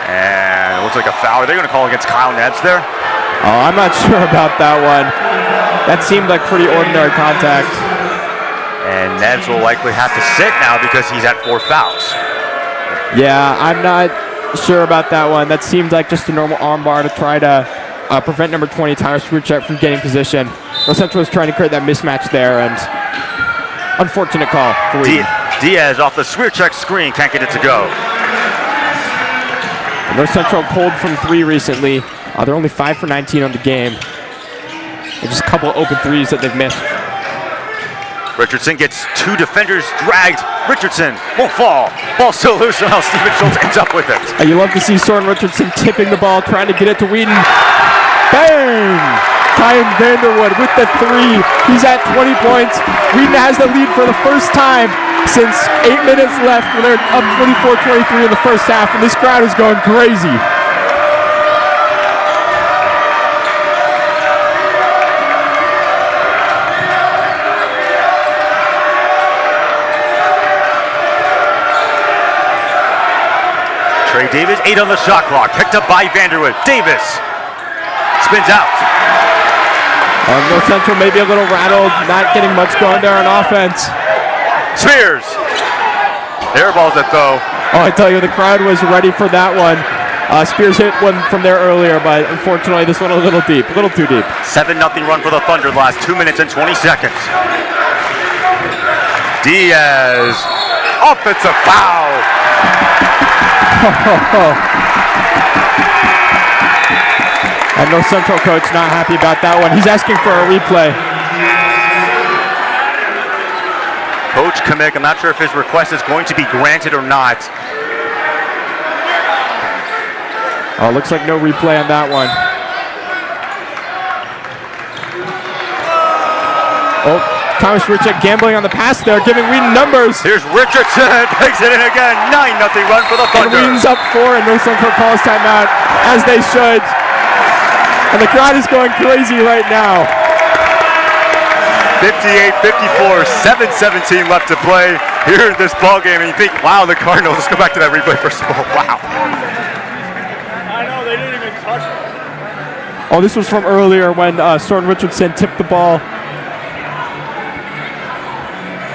And it looks like a foul. Are they going to call against Kyle Nebbs there? Oh, I'm not sure about that one. That seemed like pretty ordinary contact. And Nebbs will likely have to sit now because he's at 4 fouls. Yeah, I'm not sure about that one. That seemed like just a normal arm bar to try to prevent number 20, Tyler Swierczek, from getting position. North Central was trying to create that mismatch there, and unfortunate call for Wheaton. Diaz off the Swierczek screen, can't get it to go. North Central pulled from 3 recently. They're only 5 for 19 on the game. There's just a couple open threes that they've missed. Richardson gets 2 defenders dragged. Richardson won't fall. Ball still loose, and Steven Schultz ends up with it. You love to see Soren Richardson tipping the ball, trying to get it to Wheaton. Bang! Kyan Vanderwood with the 3. He's at 20 points. Wheaton has the lead for the first time since 8 minutes left when they're up 24-23 in the first half, and this crowd is going crazy. Trey Davis, 8 on the shot clock, picked up by Vanderwood. Davis spins out. North Central maybe a little rattled, not getting much going there on offense. Spears. Air balls it though. Oh, I tell you, the crowd was ready for that one. Spears hit one from there earlier, but unfortunately this one a little deep, a little too deep. 7-0 run for the Thunder the last 2 minutes and 20 seconds. Diaz, offensive foul. And North Central coach not happy about that one. He's asking for a replay. Coach Kamick, I'm not sure if his request is going to be granted or not. Oh, looks like no replay on that one. Oh, Thomas Richard gambling on the pass there, giving Wheaton numbers. Here's Richardson, takes it in again. 9-0 run for the Thunder. And Wheaton's up 4, and North Central calls timeout, as they should. And the crowd is going crazy right now. 58-54, 7:17 left to play here in this ball game, and you think, wow, the Cardinals. Let's go back to that replay first of all. Wow. I know, they didn't even touch it. Oh, this was from earlier when Soren Richardson tipped the ball.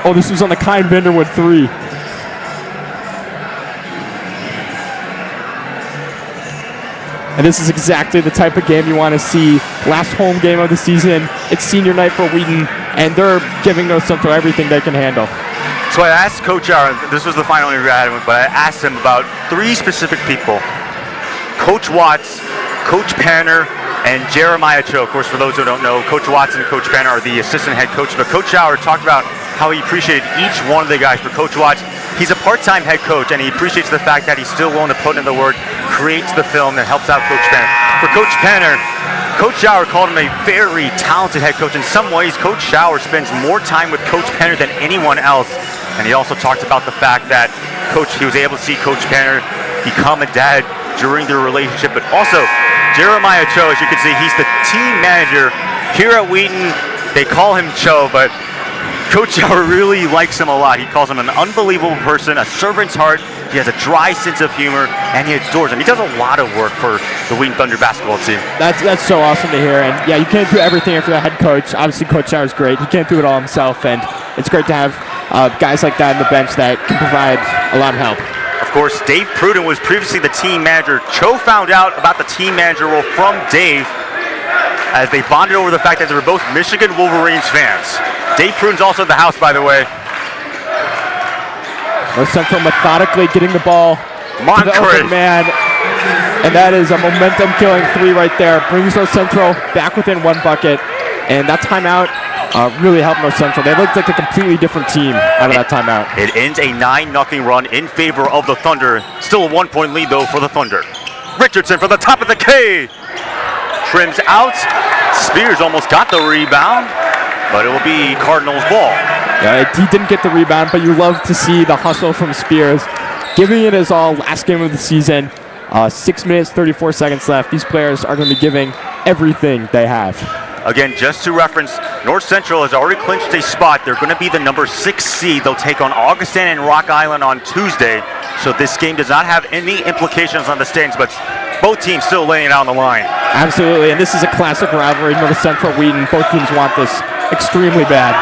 Oh, this was on the Kyan Vanderwood 3. And this is exactly the type of game you want to see. Last home game of the season. It's senior night for Wheaton, and they're giving North Central everything they can handle. So I asked Coach Aaron, this was the final interview I had with him, but I asked him about 3 specific people. Coach Watts, Coach Panner, and Jeremiah Cho. Of course, for those who don't know, Coach Watts and Coach Panner are the assistant head coach. But Coach Schauer talked about how he appreciated each one of the guys. For Coach Watts, he's a part-time head coach, and he appreciates the fact that he's still willing to put in the work, creates the film that helps out Coach Panner. For Coach Panner, Coach Schauer called him a very talented head coach. In some ways, Coach Schauer spends more time with Coach Panner than anyone else. And he also talked about the fact that he was able to see Coach Panner become a dad during their relationship. But also, Jeremiah Cho, as you can see, he's the team manager here at Wheaton. They call him Cho, but Coach Schauer really likes him a lot. He calls him an unbelievable person, a servant's heart. He has a dry sense of humor, and he adores him. He does a lot of work for the Wheaton Thunder basketball team. That's so awesome to hear. And yeah, you can't do everything if you're the head coach. Obviously, Coach Schauer's great. He can't do it all himself, and it's great to have guys like that on the bench that can provide a lot of help. Of course, Dave Pruden was previously the team manager. Cho found out about the team manager role from Dave as they bonded over the fact that they were both Michigan Wolverines fans. Dave Pruden's also in the house, by the way. North Central methodically getting the ball to the open man. And that is a momentum-killing 3 right there. Brings North Central back within 1 bucket. And that timeout really helped North Central. They looked like a completely different team out of that timeout. It ends a 9-0 run in favor of the Thunder. Still a 1-point lead, though, for the Thunder. Richardson from the top of the K. Trims out. Spears almost got the rebound, but it will be Cardinals ball. Yeah, he didn't get the rebound, but you love to see the hustle from Spears. Giving it his all last game of the season. 6 minutes, 34 seconds left. These players are going to be giving everything they have. Again, just to reference, North Central has already clinched a spot. They're going to be the number 6 seed. They'll take on Augustine and Rock Island on Tuesday. So this game does not have any implications on the standings, but both teams still laying it on the line. Absolutely, and this is a classic rivalry. North Central, Wheaton, both teams want this extremely bad.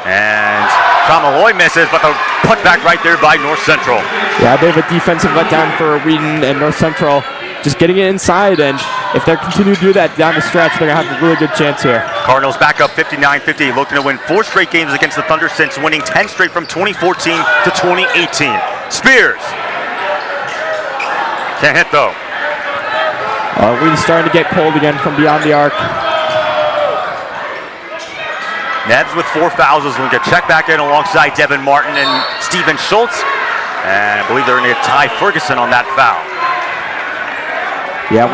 And Tom Malloy misses, but the putback right there by North Central. Yeah, they have a defensive letdown for Wheaton, and North Central just getting it inside, and if they continue to do that down the stretch, they're going to have a really good chance here. Cardinals back up 59-50, looking to win 4 straight games against the Thunder since winning 10 straight from 2014 to 2018. Spears. Can't hit, though. Wheaton's starting to get cold again from beyond the arc. Nebs with 4 fouls is going to get checked back in alongside Devin Martin and Steven Schultz. And I believe they're going to get Ty Ferguson on that foul. Yeah,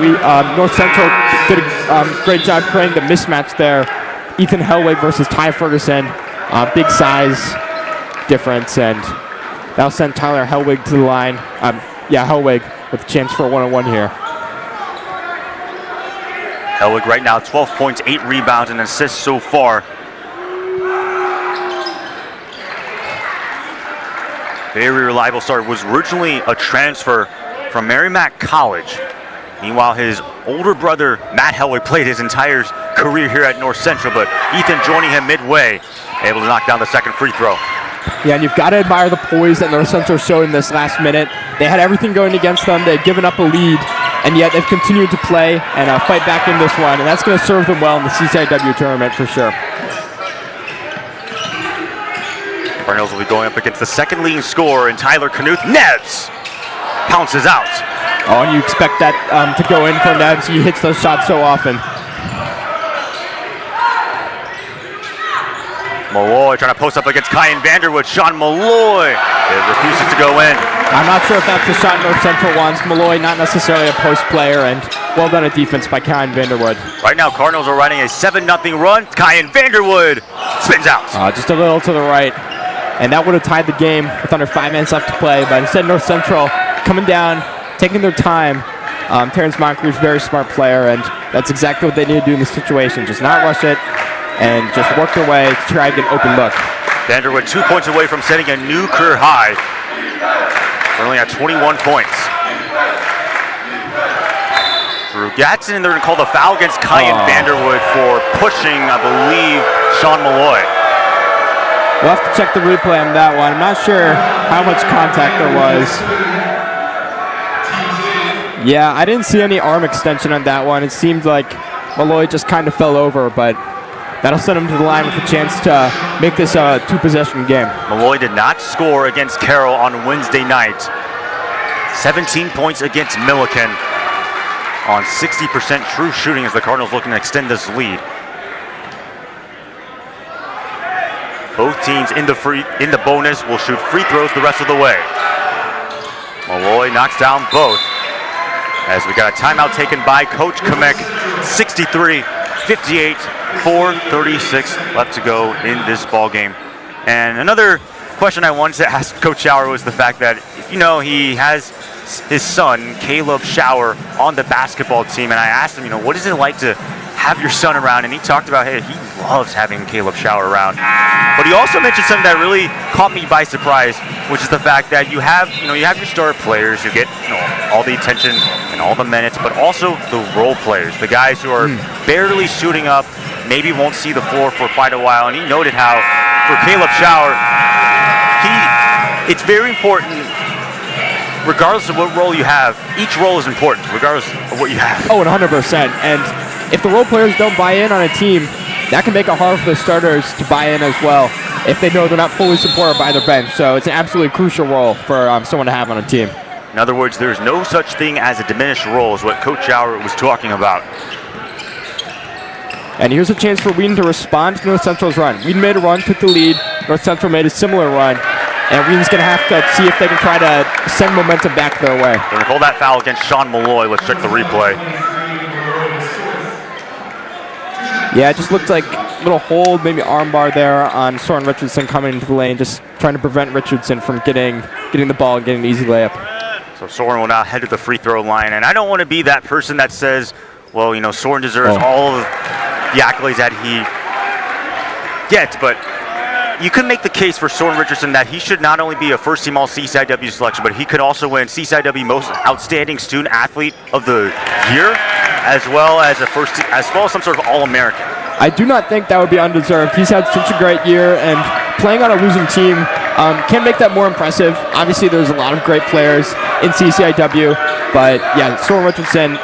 North Central did a great job creating the mismatch there. Ethan Hellwig versus Ty Ferguson. Big size difference, and that'll send Tyler Hellwig to the line. Hellwig with a chance for a 1-on-1 here. Hellwig right now 12 points, 8 rebounds, and assists so far. Very reliable start. Was originally a transfer from Merrimack College. Meanwhile, his older brother, Matt Hellwig, played his entire career here at North Central, but Ethan joining him midway, able to knock down the second free throw. Yeah, and you've got to admire the poise that North Central showed in this last minute. They had everything going against them. They had given up a lead, and yet they've continued to play and fight back in this one, and that's going to serve them well in the CCIW tournament for sure. Cardinals will be going up against the second leading scorer in Tyler Knuth. Nebs pounces out. Oh, and you expect that to go in for Nebs. He hits those shots so often. Malloy trying to post up against Kyan Vanderwood. Sean Malloy refuses to go in. I'm not sure if that's the shot North Central wants. Malloy not necessarily a post player, and well done at defense by Kyan Vanderwood. Right now, Cardinals are running a 7-0 run. Kyan Vanderwood spins out. Just a little to the right. And that would have tied the game with under 5 minutes left to play, but instead North Central coming down, taking their time. Terrence Moncrief's a very smart player, and that's exactly what they need to do in this situation. Just not rush it, and just work their way to try to get an open look. Vanderwood 2 points away from setting a new career high. We're only at 21 points. Drew Gatson, they're going to call the foul against Kyan Vanderwood for pushing, I believe, Sean Malloy. We'll have to check the replay on that one. I'm not sure how much contact there was. Yeah, I didn't see any arm extension on that one. It seemed like Malloy just kind of fell over, but that'll send him to the line with a chance to make this a 2-possession game. Malloy did not score against Carroll on Wednesday night. 17 points against Milliken on 60% true shooting as the Cardinals looking to extend this lead. Both teams in the bonus will shoot free throws the rest of the way. Malloy knocks down both as we got a timeout taken by Coach Kamek. 63-58, 4:36 left to go in this ball game. And another question I wanted to ask Coach Schauer was the fact that, he has his son, Caleb Schauer, on the basketball team. And I asked him, what is it like to have your son around? And he talked about, hey, he loves having Caleb Schauer around. But he also mentioned something that really caught me by surprise, which is the fact that you have your star players who get, all the attention and all the minutes, but also the role players, the guys who are barely shooting up, maybe won't see the floor for quite a while. And he noted how for Caleb Schauer. It's very important, regardless of what role you have. Each role is important, regardless of what you have. Oh, 100%. And if the role players don't buy in on a team, that can make it hard for the starters to buy in as well if they know they're not fully supported by their bench. So it's an absolutely crucial role for someone to have on a team. In other words, there's no such thing as a diminished role, is what Coach Schauer was talking about. And here's a chance for Wheaton to respond to North Central's run. Wheaton made a run, took the lead. North Central made a similar run. And Wheaton's going to have to see if they can try to send momentum back their way. They're going to call that foul against Sean Malloy. Let's check the replay. Yeah, it just looked like a little hold, maybe arm bar there on Soren Richardson coming into the lane, just trying to prevent Richardson from getting the ball and getting an easy layup. So Soren will now head to the free throw line. And I don't want to be that person that says, well, you know, Soren deserves all of the accolades that he gets, but you could make the case for Soren Richardson that he should not only be a first-team All-CCIW selection, but he could also win CCIW Most Outstanding Student Athlete of the Year, as well as some sort of All-American. I do not think that would be undeserved. He's had such a great year, and playing on a losing team can make that more impressive. Obviously, there's a lot of great players in CCIW, but yeah, Soren Richardson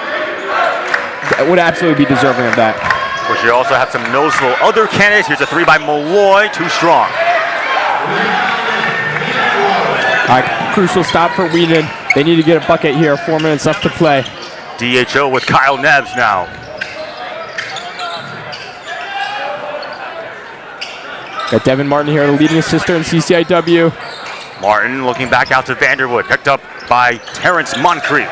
would absolutely be deserving of that. Of course, you also have some noticeable other candidates. Here's a three by Malloy, too strong. All right, crucial stop for Wheaton. They need to get a bucket here. 4 minutes left to play. DHO with Kyle Nebbs now. Got Devin Martin here, the leading assister in CCIW. Martin looking back out to Vanderwood, picked up by Terrence Moncrief.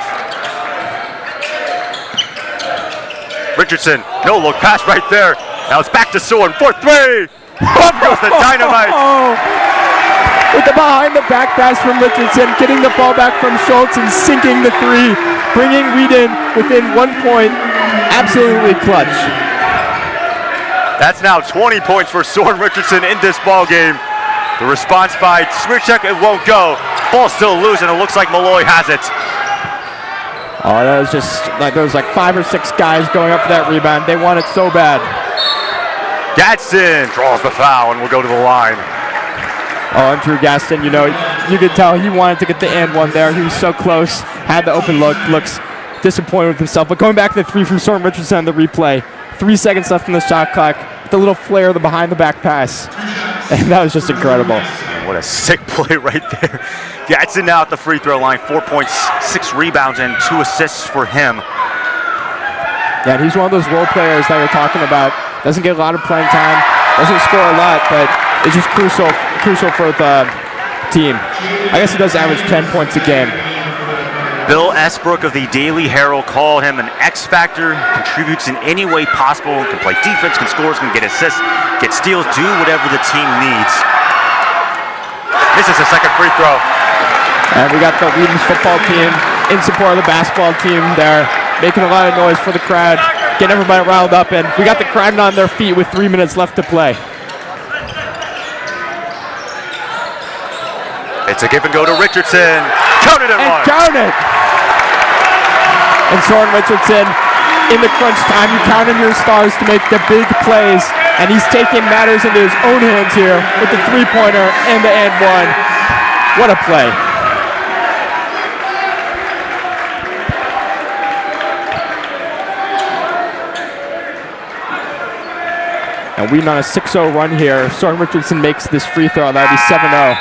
Richardson, no look pass right there. Now it's back to Soren for three. Up goes the dynamite. With the behind the back pass from Richardson, getting the ball back from Schultz and sinking the three, bringing Wheaton within 1 point. Absolutely clutch. That's now 20 points for Soren Richardson in this ball game. The response by Smirchek, it won't go. Ball still loose, and it looks like Malloy has it. Oh, that was just like there was like 5 or 6 guys going up for that rebound. They want it so bad. Gadsden draws the foul and will go to the line. Oh, and Drew Gaston, you know, you could tell he wanted to get the and one there. He was so close, had the open look, looks disappointed with himself. But going back to the three from Soren Richardson on the replay, 3 seconds left in the shot clock, the little flare, the behind the back pass. And that was just incredible. What a sick play right there. Gadsden now at the free throw line, 4 points, 6 rebounds, and 2 assists for him. Yeah, and he's one of those role players that we're talking about. Doesn't get a lot of playing time, doesn't score a lot, but it's just crucial for the team. I guess he does average 10 points a game. Bill Esbrook of the Daily Herald called him an X factor, contributes in any way possible, can play defense, can score, can get assists, get steals, do whatever the team needs. This is a second free throw. And we got the Wheaton football team in support of the basketball team there, making a lot of noise for the crowd, getting everybody riled up, and we got the crowd on their feet with 3 minutes left to play. It's a give and go to Richardson. Count it and one. Count it! And Soren Richardson, in the crunch time, you count on your stars to make the big plays, and he's taking matters into his own hands here with the three-pointer and the and one. What a play. And Wheaton on a 6-0 run here. If Soren Richardson makes this free throw, that would be 7-0.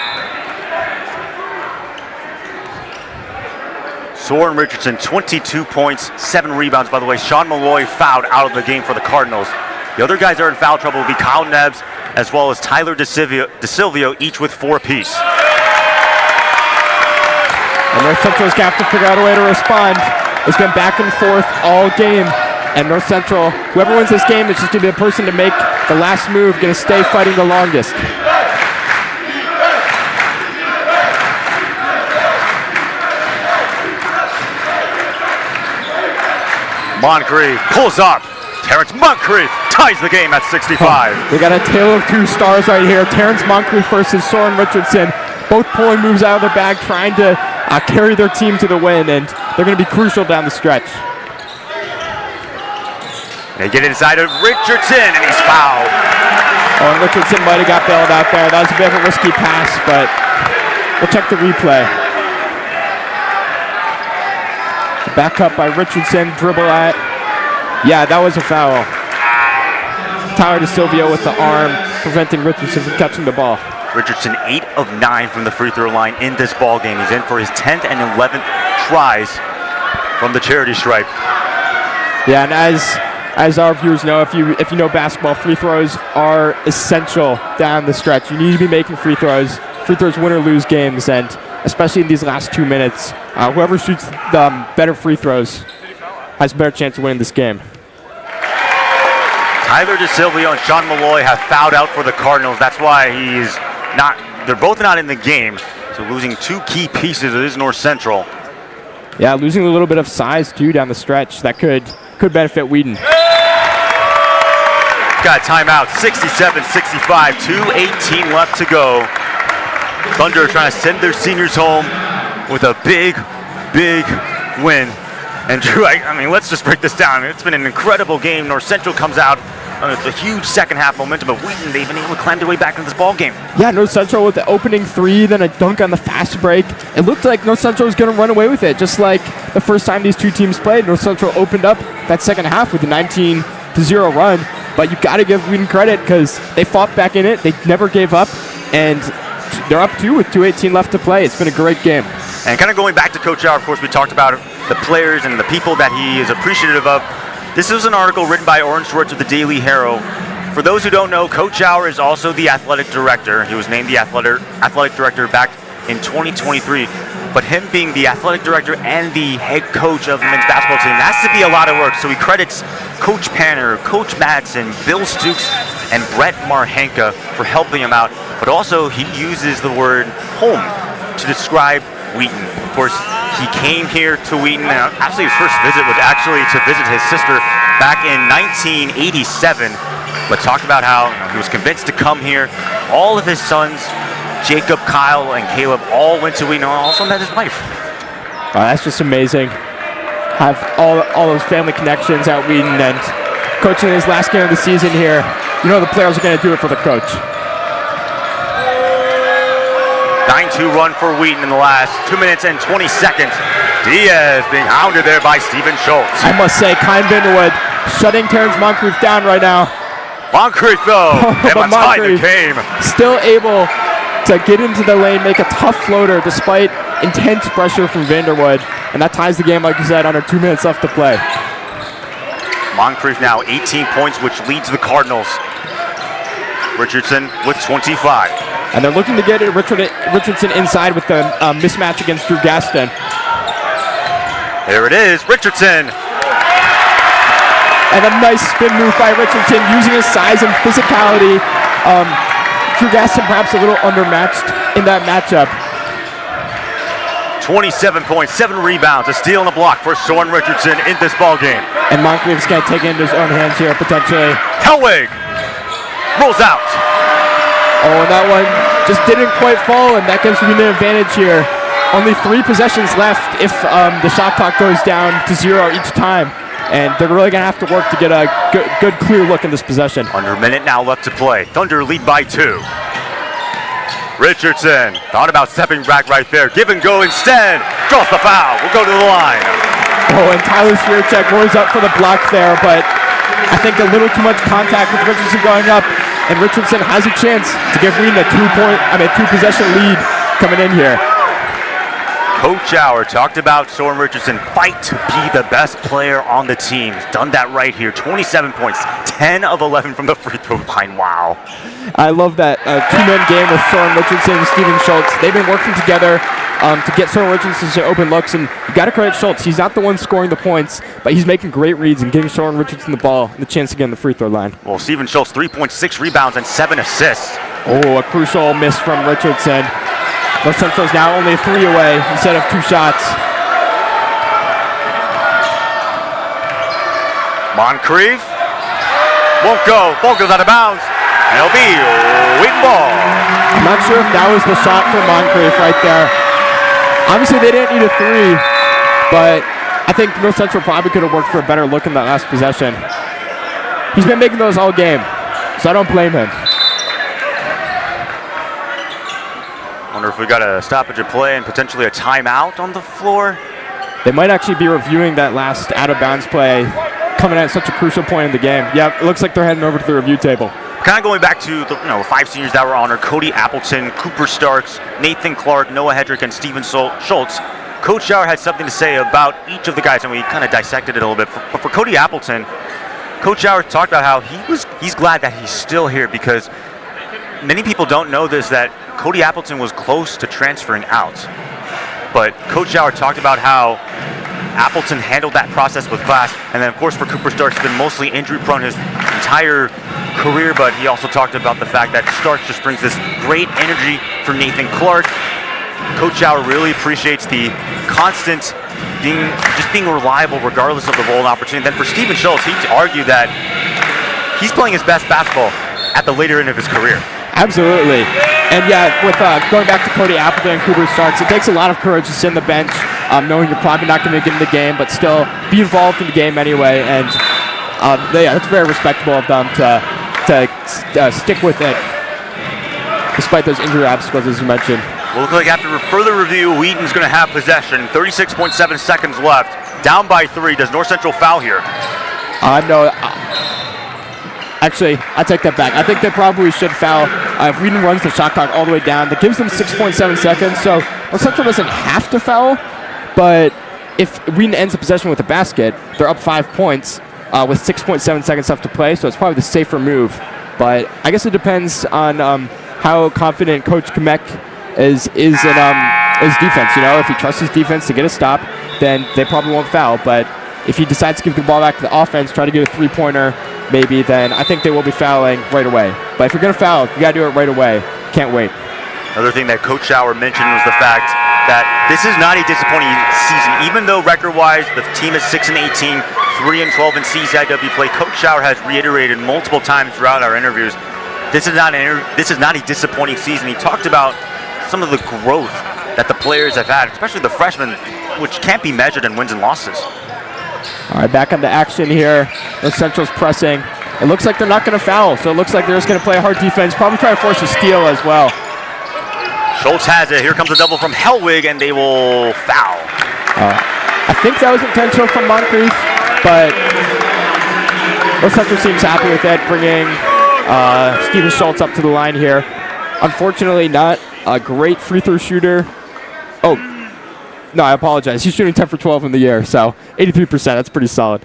Soren Richardson, 22 points, 7 rebounds. By the way, Sean Malloy fouled out of the game for the Cardinals. The other guys that are in foul trouble will be Kyle Nebbs as well as Tyler DeSilvio, each with 4 apiece. And North Central's got to figure out a way to respond. It's been back and forth all game. And North Central, whoever wins this game is just going to be the person to make the last move, going to stay fighting the longest. Moncrief pulls up. Terrence Moncrief ties the game at 65. We got a tale of 2 stars right here. Terrence Moncrief versus Soren Richardson. Both pulling moves out of their bag, trying to carry their team to the win, and they're going to be crucial down the stretch. They get inside of Richardson, and he's fouled. Oh, and Richardson might have got bailed out there. That was a bit of a risky pass, but we'll check the replay. Back up by Richardson, dribble at. Yeah, that was a foul. Tyler DeSilvio with the arm, preventing Richardson from catching the ball. Richardson 8 of 9 from the free throw line in this ball game. He's in for his 10th and 11th tries from the charity stripe. Yeah, and as our viewers know, if you know basketball, free throws are essential down the stretch. You need to be making free throws. Free throws win or lose games, and especially in these last 2 minutes, whoever shoots the better free throws has a better chance of winning this game. Tyler DeSilvio and Sean Malloy have fouled out for the Cardinals. That's why they're both not in the game. So losing 2 key pieces of this North Central. Yeah, losing a little bit of size too down the stretch. That could benefit Wheaton. Got a timeout, 67-65, 2:18 left to go. Thunder trying to send their seniors home with a big win. And Drew, I mean, let's just break this down. It's been an incredible game. North Central comes out. It's a huge second half momentum, but Wheaton, they've been able to climb their way back into this ball game. Yeah, North Central with the opening 3, then a dunk on the fast break. It looked like North Central was going to run away with it, just like the first time these two teams played. North Central opened up that second half with a 19-0 run, but you got to give Wheaton credit because they fought back in it. They never gave up, and they're up 2 with 2:18 left to play. It's been a great game. And kind of going back to Coach Hour, of course, we talked about the players and the people that he is appreciative of. This is an article written by Orange Schwartz of the Daily Herald. For those who don't know, Coach Hour is also the athletic director. He was named the athletic director back in 2023. But him being the athletic director and the head coach of the men's basketball team, that has to be a lot of work. So he credits Coach Panner, Coach Madsen, Bill Stukes, and Brett Marhenka for helping him out. But also he uses the word home to describe Wheaton. Of course, he came here to Wheaton. Actually, his first visit was actually to visit his sister back in 1987. But talked about how he was convinced to come here. All of his sons, Jacob, Kyle, and Caleb, all went to Wheaton. Also met his wife. Oh, that's just amazing. Have all those family connections at Wheaton, and coaching his last game of the season here. You know the players are going to do it for the coach. 9-2 run for Wheaton in the last 2 minutes and 20 seconds. Diaz being hounded there by Stephen Schultz. I must say, Kyle Vinderwood shutting Terrence Moncrief down right now. Moncrief, though, and But Moncrief came. still able to get into the lane, make a tough floater despite intense pressure from Vanderwood. And that ties the game, like you said, under 2 minutes left to play. Moncrief now 18 points, which leads the Cardinals. Richardson with 25. And they're looking to get Richardson inside with the mismatch against Drew Gaston. There it is, Richardson. And a nice spin move by Richardson using his size and physicality. Drew Gaston perhaps a little undermatched in that matchup. 27 points, 7 rebounds, a steal and a block for Soren Richardson in this ball game. And Moncrief's going to take it into his own hands here, potentially. Helwig rolls out. Oh, and that one just didn't quite fall, and that gives me an advantage here. Only 3 possessions left if the shot clock goes down to 0 each time. And they're really going to have to work to get a good clear look in this possession. Under a minute now left to play. Thunder lead by 2. Richardson thought about stepping back right there. Give and go instead. Draws the foul. We'll go to the line. Oh, and Tyler Swierczek roars up for the block there, but I think a little too much contact with Richardson going up. And Richardson has a chance to give Wheaton a 2-possession lead coming in here. Coach Hour talked about Soren Richardson fight to be the best player on the team. He's done that right here. 27 points, 10 of 11 from the free throw line. Wow. I love that 2-man game with Soren Richardson and Stephen Schultz. They've been working together to get Soren Richardson to open looks, and you got to credit Schultz. He's not the one scoring the points, but he's making great reads and getting Soren Richardson the ball and the chance to get in the free throw line. Well, Stephen Schultz, 3.6 rebounds and 7 assists. Oh, a crucial miss from Richardson. North Central's now only 3 away instead of 2 shots. Moncrief won't go. Ball goes out of bounds. And it'll be Wheaton ball. I'm not sure if that was the shot for Moncrief right there. Obviously, they didn't need a 3, but I think North Central probably could have worked for a better look in that last possession. He's been making those all game, so I don't blame him. Wonder if we got a stoppage of play and potentially a timeout on the floor. They might actually be reviewing that last out-of-bounds play coming at such a crucial point in the game. Yeah, it looks like they're heading over to the review table. Kind of going back to the 5 seniors that were honored: Cody Appleton, Cooper Starks, Nathan Clark, Noah Hedrick, and Steven Schultz. Coach Schauer had something to say about each of the guys, and we kind of dissected it a little bit. But for Cody Appleton, Coach Schauer talked about how he's glad that he's still here, because many people don't know this, that Cody Appleton was close to transferring out. But Coach Schauer talked about how Appleton handled that process with class. And then, of course, for Cooper Starks, he's been mostly injury-prone his entire career, but he also talked about the fact that Starks just brings this great energy from Nathan Clark. Coach Schauer really appreciates the constant being reliable regardless of the role and opportunity. Then for Steven Schultz, he'd argue that he's playing his best basketball at the later end of his career. Absolutely. And yeah, with going back to Cody Appleton and Cooper Starks, it takes a lot of courage to sit on the bench, knowing you're probably not going to get in the game, but still be involved in the game anyway. And yeah, that's very respectable of them to stick with it, despite those injury obstacles, as you mentioned. Well, look like after further review, Wheaton's going to have possession. 36.7 seconds left. Down by 3. Does North Central foul here? No. Actually, I take that back. I think they probably should foul. If Wheaton runs the shot clock all the way down, that gives them 6.7 seconds. So North Central doesn't have to foul, but if Wheaton ends the possession with a basket, they're up 5 points with 6.7 seconds left to play. So it's probably the safer move. But I guess it depends on how confident Coach Kamek is in his defense. If he trusts his defense to get a stop, then they probably won't foul. But if he decides to give the ball back to the offense, try to get a three-pointer, maybe, then I think they will be fouling right away. But if you're going to foul, you got to do it right away. Can't wait. Another thing that Coach Schauer mentioned was the fact that this is not a disappointing season. Even though record-wise the team is 6-18, 3-12 in CCIW play, Coach Schauer has reiterated multiple times throughout our interviews, this is not a disappointing season. He talked about some of the growth that the players have had, especially the freshmen, which can't be measured in wins and losses. All right, back into action here. North Central's pressing. It looks like they're not going to foul, so it looks like they're just going to play a hard defense, probably try to force a steal as well. Schultz has it. Here comes a double from Hellwig, and they will foul. I think that was intentional from Moncrief, but North Central seems happy with it, bringing Steven Schultz up to the line here. Unfortunately, not a great free throw shooter. Oh, no, I apologize. He's shooting 10 for 12 in the year, so 83%. That's pretty solid.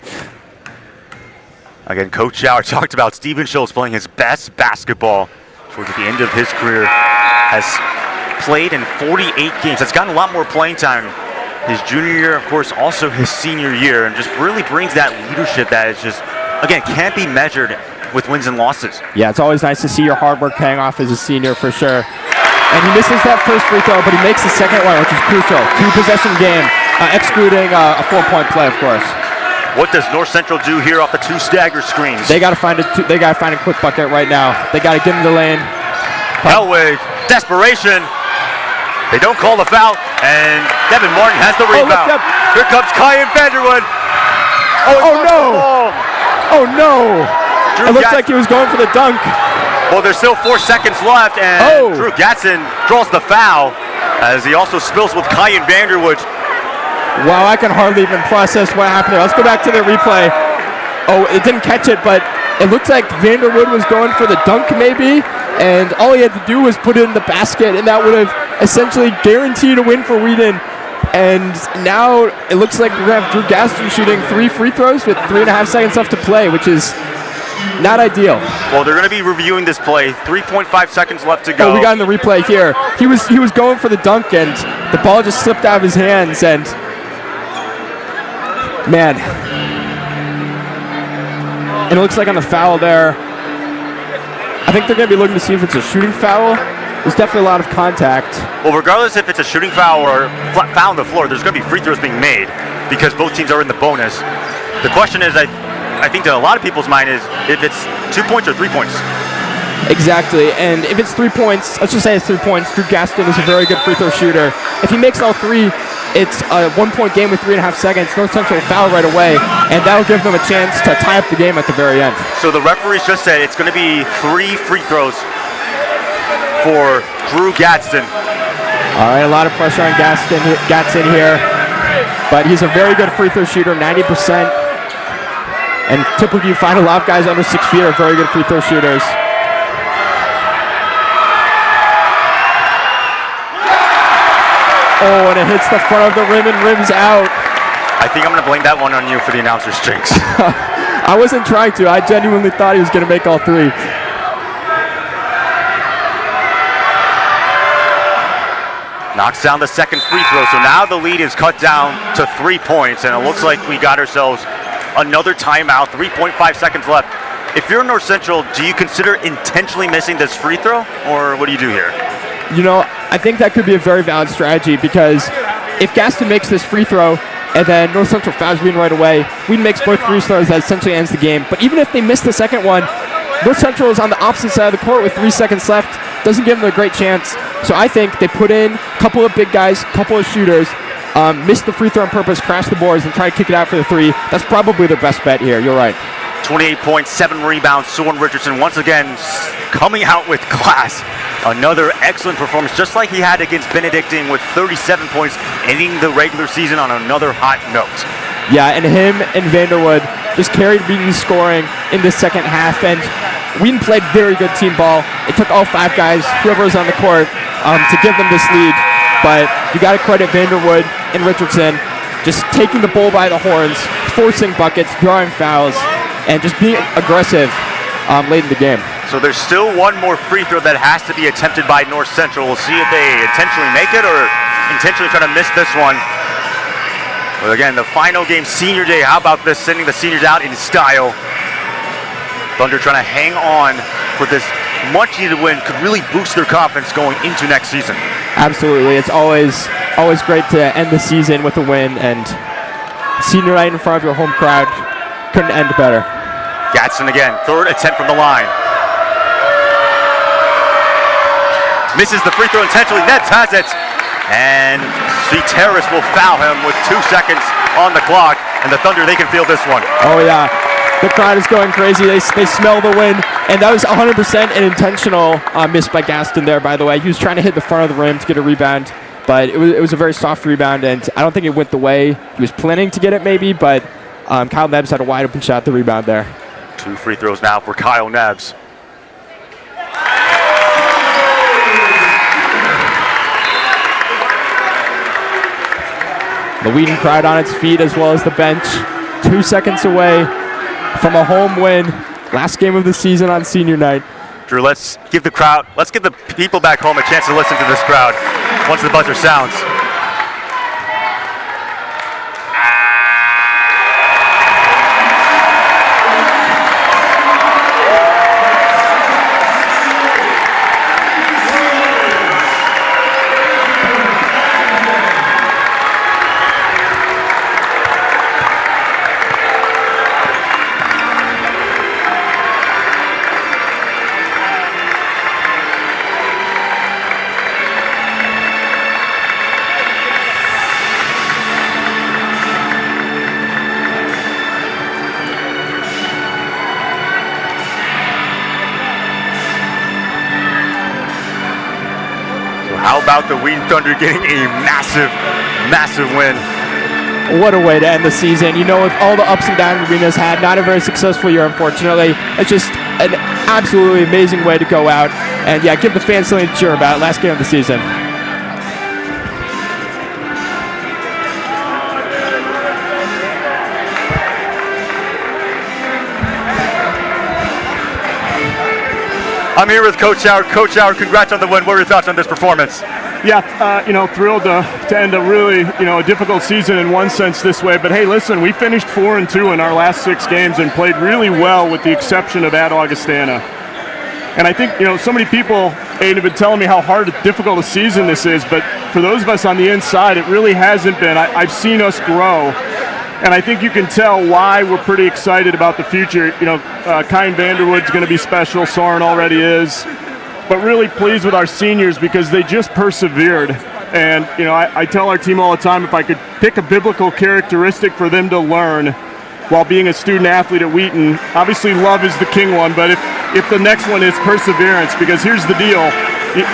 Again, Coach Schauer talked about Steven Schultz playing his best basketball towards the end of his career. Has played in 48 games. Has gotten a lot more playing time his junior year, of course, also his senior year, and just really brings that leadership that is just, again, can't be measured with wins and losses. Yeah, it's always nice to see your hard work paying off as a senior for sure. And he misses that first free throw, but he makes the second one, which is crucial. 2-possession game, excluding a 4-point play, of course. What does North Central do here off the 2 stagger screens? They got to find a quick bucket right now. They got to get in the lane. Hellwig, desperation. They don't call the foul, and Devin Martin has the rebound. Here comes Kyan Vanderwood. Oh no! Oh no! It looks like he was going for the dunk. Well, there's still 4 seconds left, and Drew Gatson draws the foul as he also spills with Kyan Vanderwood. Wow, I can hardly even process what happened there. Let's go back to the replay. Oh, it didn't catch it, but it looks like Vanderwood was going for the dunk maybe, and all he had to do was put it in the basket, and that would have essentially guaranteed a win for Wheaton. And now it looks like we're going to have Drew Gaston shooting 3 free throws with 3.5 seconds left to play, which is not ideal. Well, they're going to be reviewing this play. 3.5 seconds left to go. Oh, we got in the replay here. He was going for the dunk, and the ball just slipped out of his hands, and man. And it looks like on the foul there, I think they're going to be looking to see if it's a shooting foul. There's definitely a lot of contact. Well, regardless if it's a shooting foul or foul on the floor, there's going to be free throws being made because both teams are in the bonus. The question is, I think to a lot of people's mind is if it's 2 points or 3 points. Exactly, and if it's 3 points, let's just say it's 3 points. Drew Gaston is a very good free throw shooter. If he makes all 3, it's a 1-point game with 3.5 seconds. North Central will foul right away, and that'll give them a chance to tie up the game at the very end. So the referees just said it's going to be 3 free throws for Drew Gadsden. All right, a lot of pressure on Gatson here, but he's a very good free throw shooter, 90%. And typically you find a lot of guys under 6 feet are very good free throw shooters. Oh, and it hits the front of the rim and rims out. I think I'm going to blame that one on you for the announcer's jinx. I wasn't trying to. I genuinely thought he was going to make all three. Knocks down the second free throw, so now the lead is cut down to 3 points, and it looks like we got ourselves another timeout, 3.5 seconds left. If you're North Central, do you consider intentionally missing this free throw, or what do you do here? You know, I think that could be a very valid strategy, because if Gaston makes this free throw and then North Central fouls Wheaton right away, Wheaton makes both free throws, that essentially ends the game. But even if they miss the second one, North Central is on the opposite side of the court with 3 seconds left. Doesn't give them a great chance. So I think they put in a couple of big guys, a couple of shooters, miss the free throw on purpose, crash the boards, and try to kick it out for the three. That's probably their best bet here. You're right. 28 points, 7 rebounds. Soren Richardson once again coming out with class. Another excellent performance, just like he had against Benedictine with 37 points, ending the regular season on another hot note. Yeah, and him and Vanderwood just carried Wheaton's scoring in the second half, and Wheaton played very good team ball. It took all 5 guys, whoever was on the court, to give them this lead. But you got to credit Vanderwood and Richardson just taking the bull by the horns, forcing buckets, drawing fouls, and just being aggressive late in the game. So there's still one more free throw that has to be attempted by North Central. We'll see if they intentionally make it or intentionally try to miss this one. But again, the final game, senior day. How about this, sending the seniors out in style? Thunder trying to hang on for this much-needed win. Could really boost their confidence going into next season. Absolutely. It's always great to end the season with a win, and senior night in front of your home crowd couldn't end better. Gatson again, third attempt from the line. Misses the free throw intentionally, Nets has it. And Terrace will foul him with 2 seconds on the clock. And the Thunder, they can feel this one. Oh yeah, the crowd is going crazy. They smell the win. And that was 100% an intentional miss by Gaston there, by the way. He was trying to hit the front of the rim to get a rebound. But it was a very soft rebound, and I don't think it went the way he was planning to get it maybe, but Kyle Nebbs had a wide open shot, the rebound there. 2 free throws now for Kyle Nebbs. The Wheaton crowd on its feet as well as the bench. 2 seconds away from a home win. Last game of the season on senior night. Drew, let's give the people back home a chance to listen to this crowd once the buzzer sounds. How about the Wheaton Thunder getting a massive, massive win? What a way to end the season. You know, with all the ups and downs Wheaton has had, not a very successful year, unfortunately. It's just an absolutely amazing way to go out. And yeah, give the fans something to cheer about. Last game of the season. I'm here with Coach Howard. Coach Howard, congrats on the win. What are your thoughts on this performance? Yeah, thrilled to end a really, a difficult season in one sense this way. But hey, listen, we finished 4-2 in our last 6 games and played really well with the exception of at Augustana. And I think, so many people have been telling me how hard, difficult a season this is. But for those of us on the inside, it really hasn't been. I've seen us grow. And I think you can tell why we're pretty excited about the future. Kyan Vanderwood's going to be special. Soren already is. But really pleased with our seniors because they just persevered. And, I tell our team all the time, if I could pick a biblical characteristic for them to learn while being a student athlete at Wheaton, obviously love is the king one, but if the next one is perseverance, because here's the deal.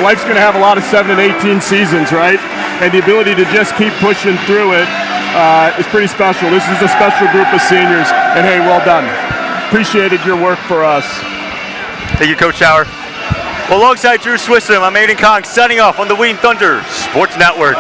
life's going to have a lot of 7 and 18 seasons, right? And the ability to just keep pushing through it is pretty special. This is a special group of seniors, and hey, well done. Appreciated your work for us. Thank you, Coach Schauer. Well, alongside Drew Swissam, I'm Aiden Kong signing off on the Wheaton Thunder Sports Network.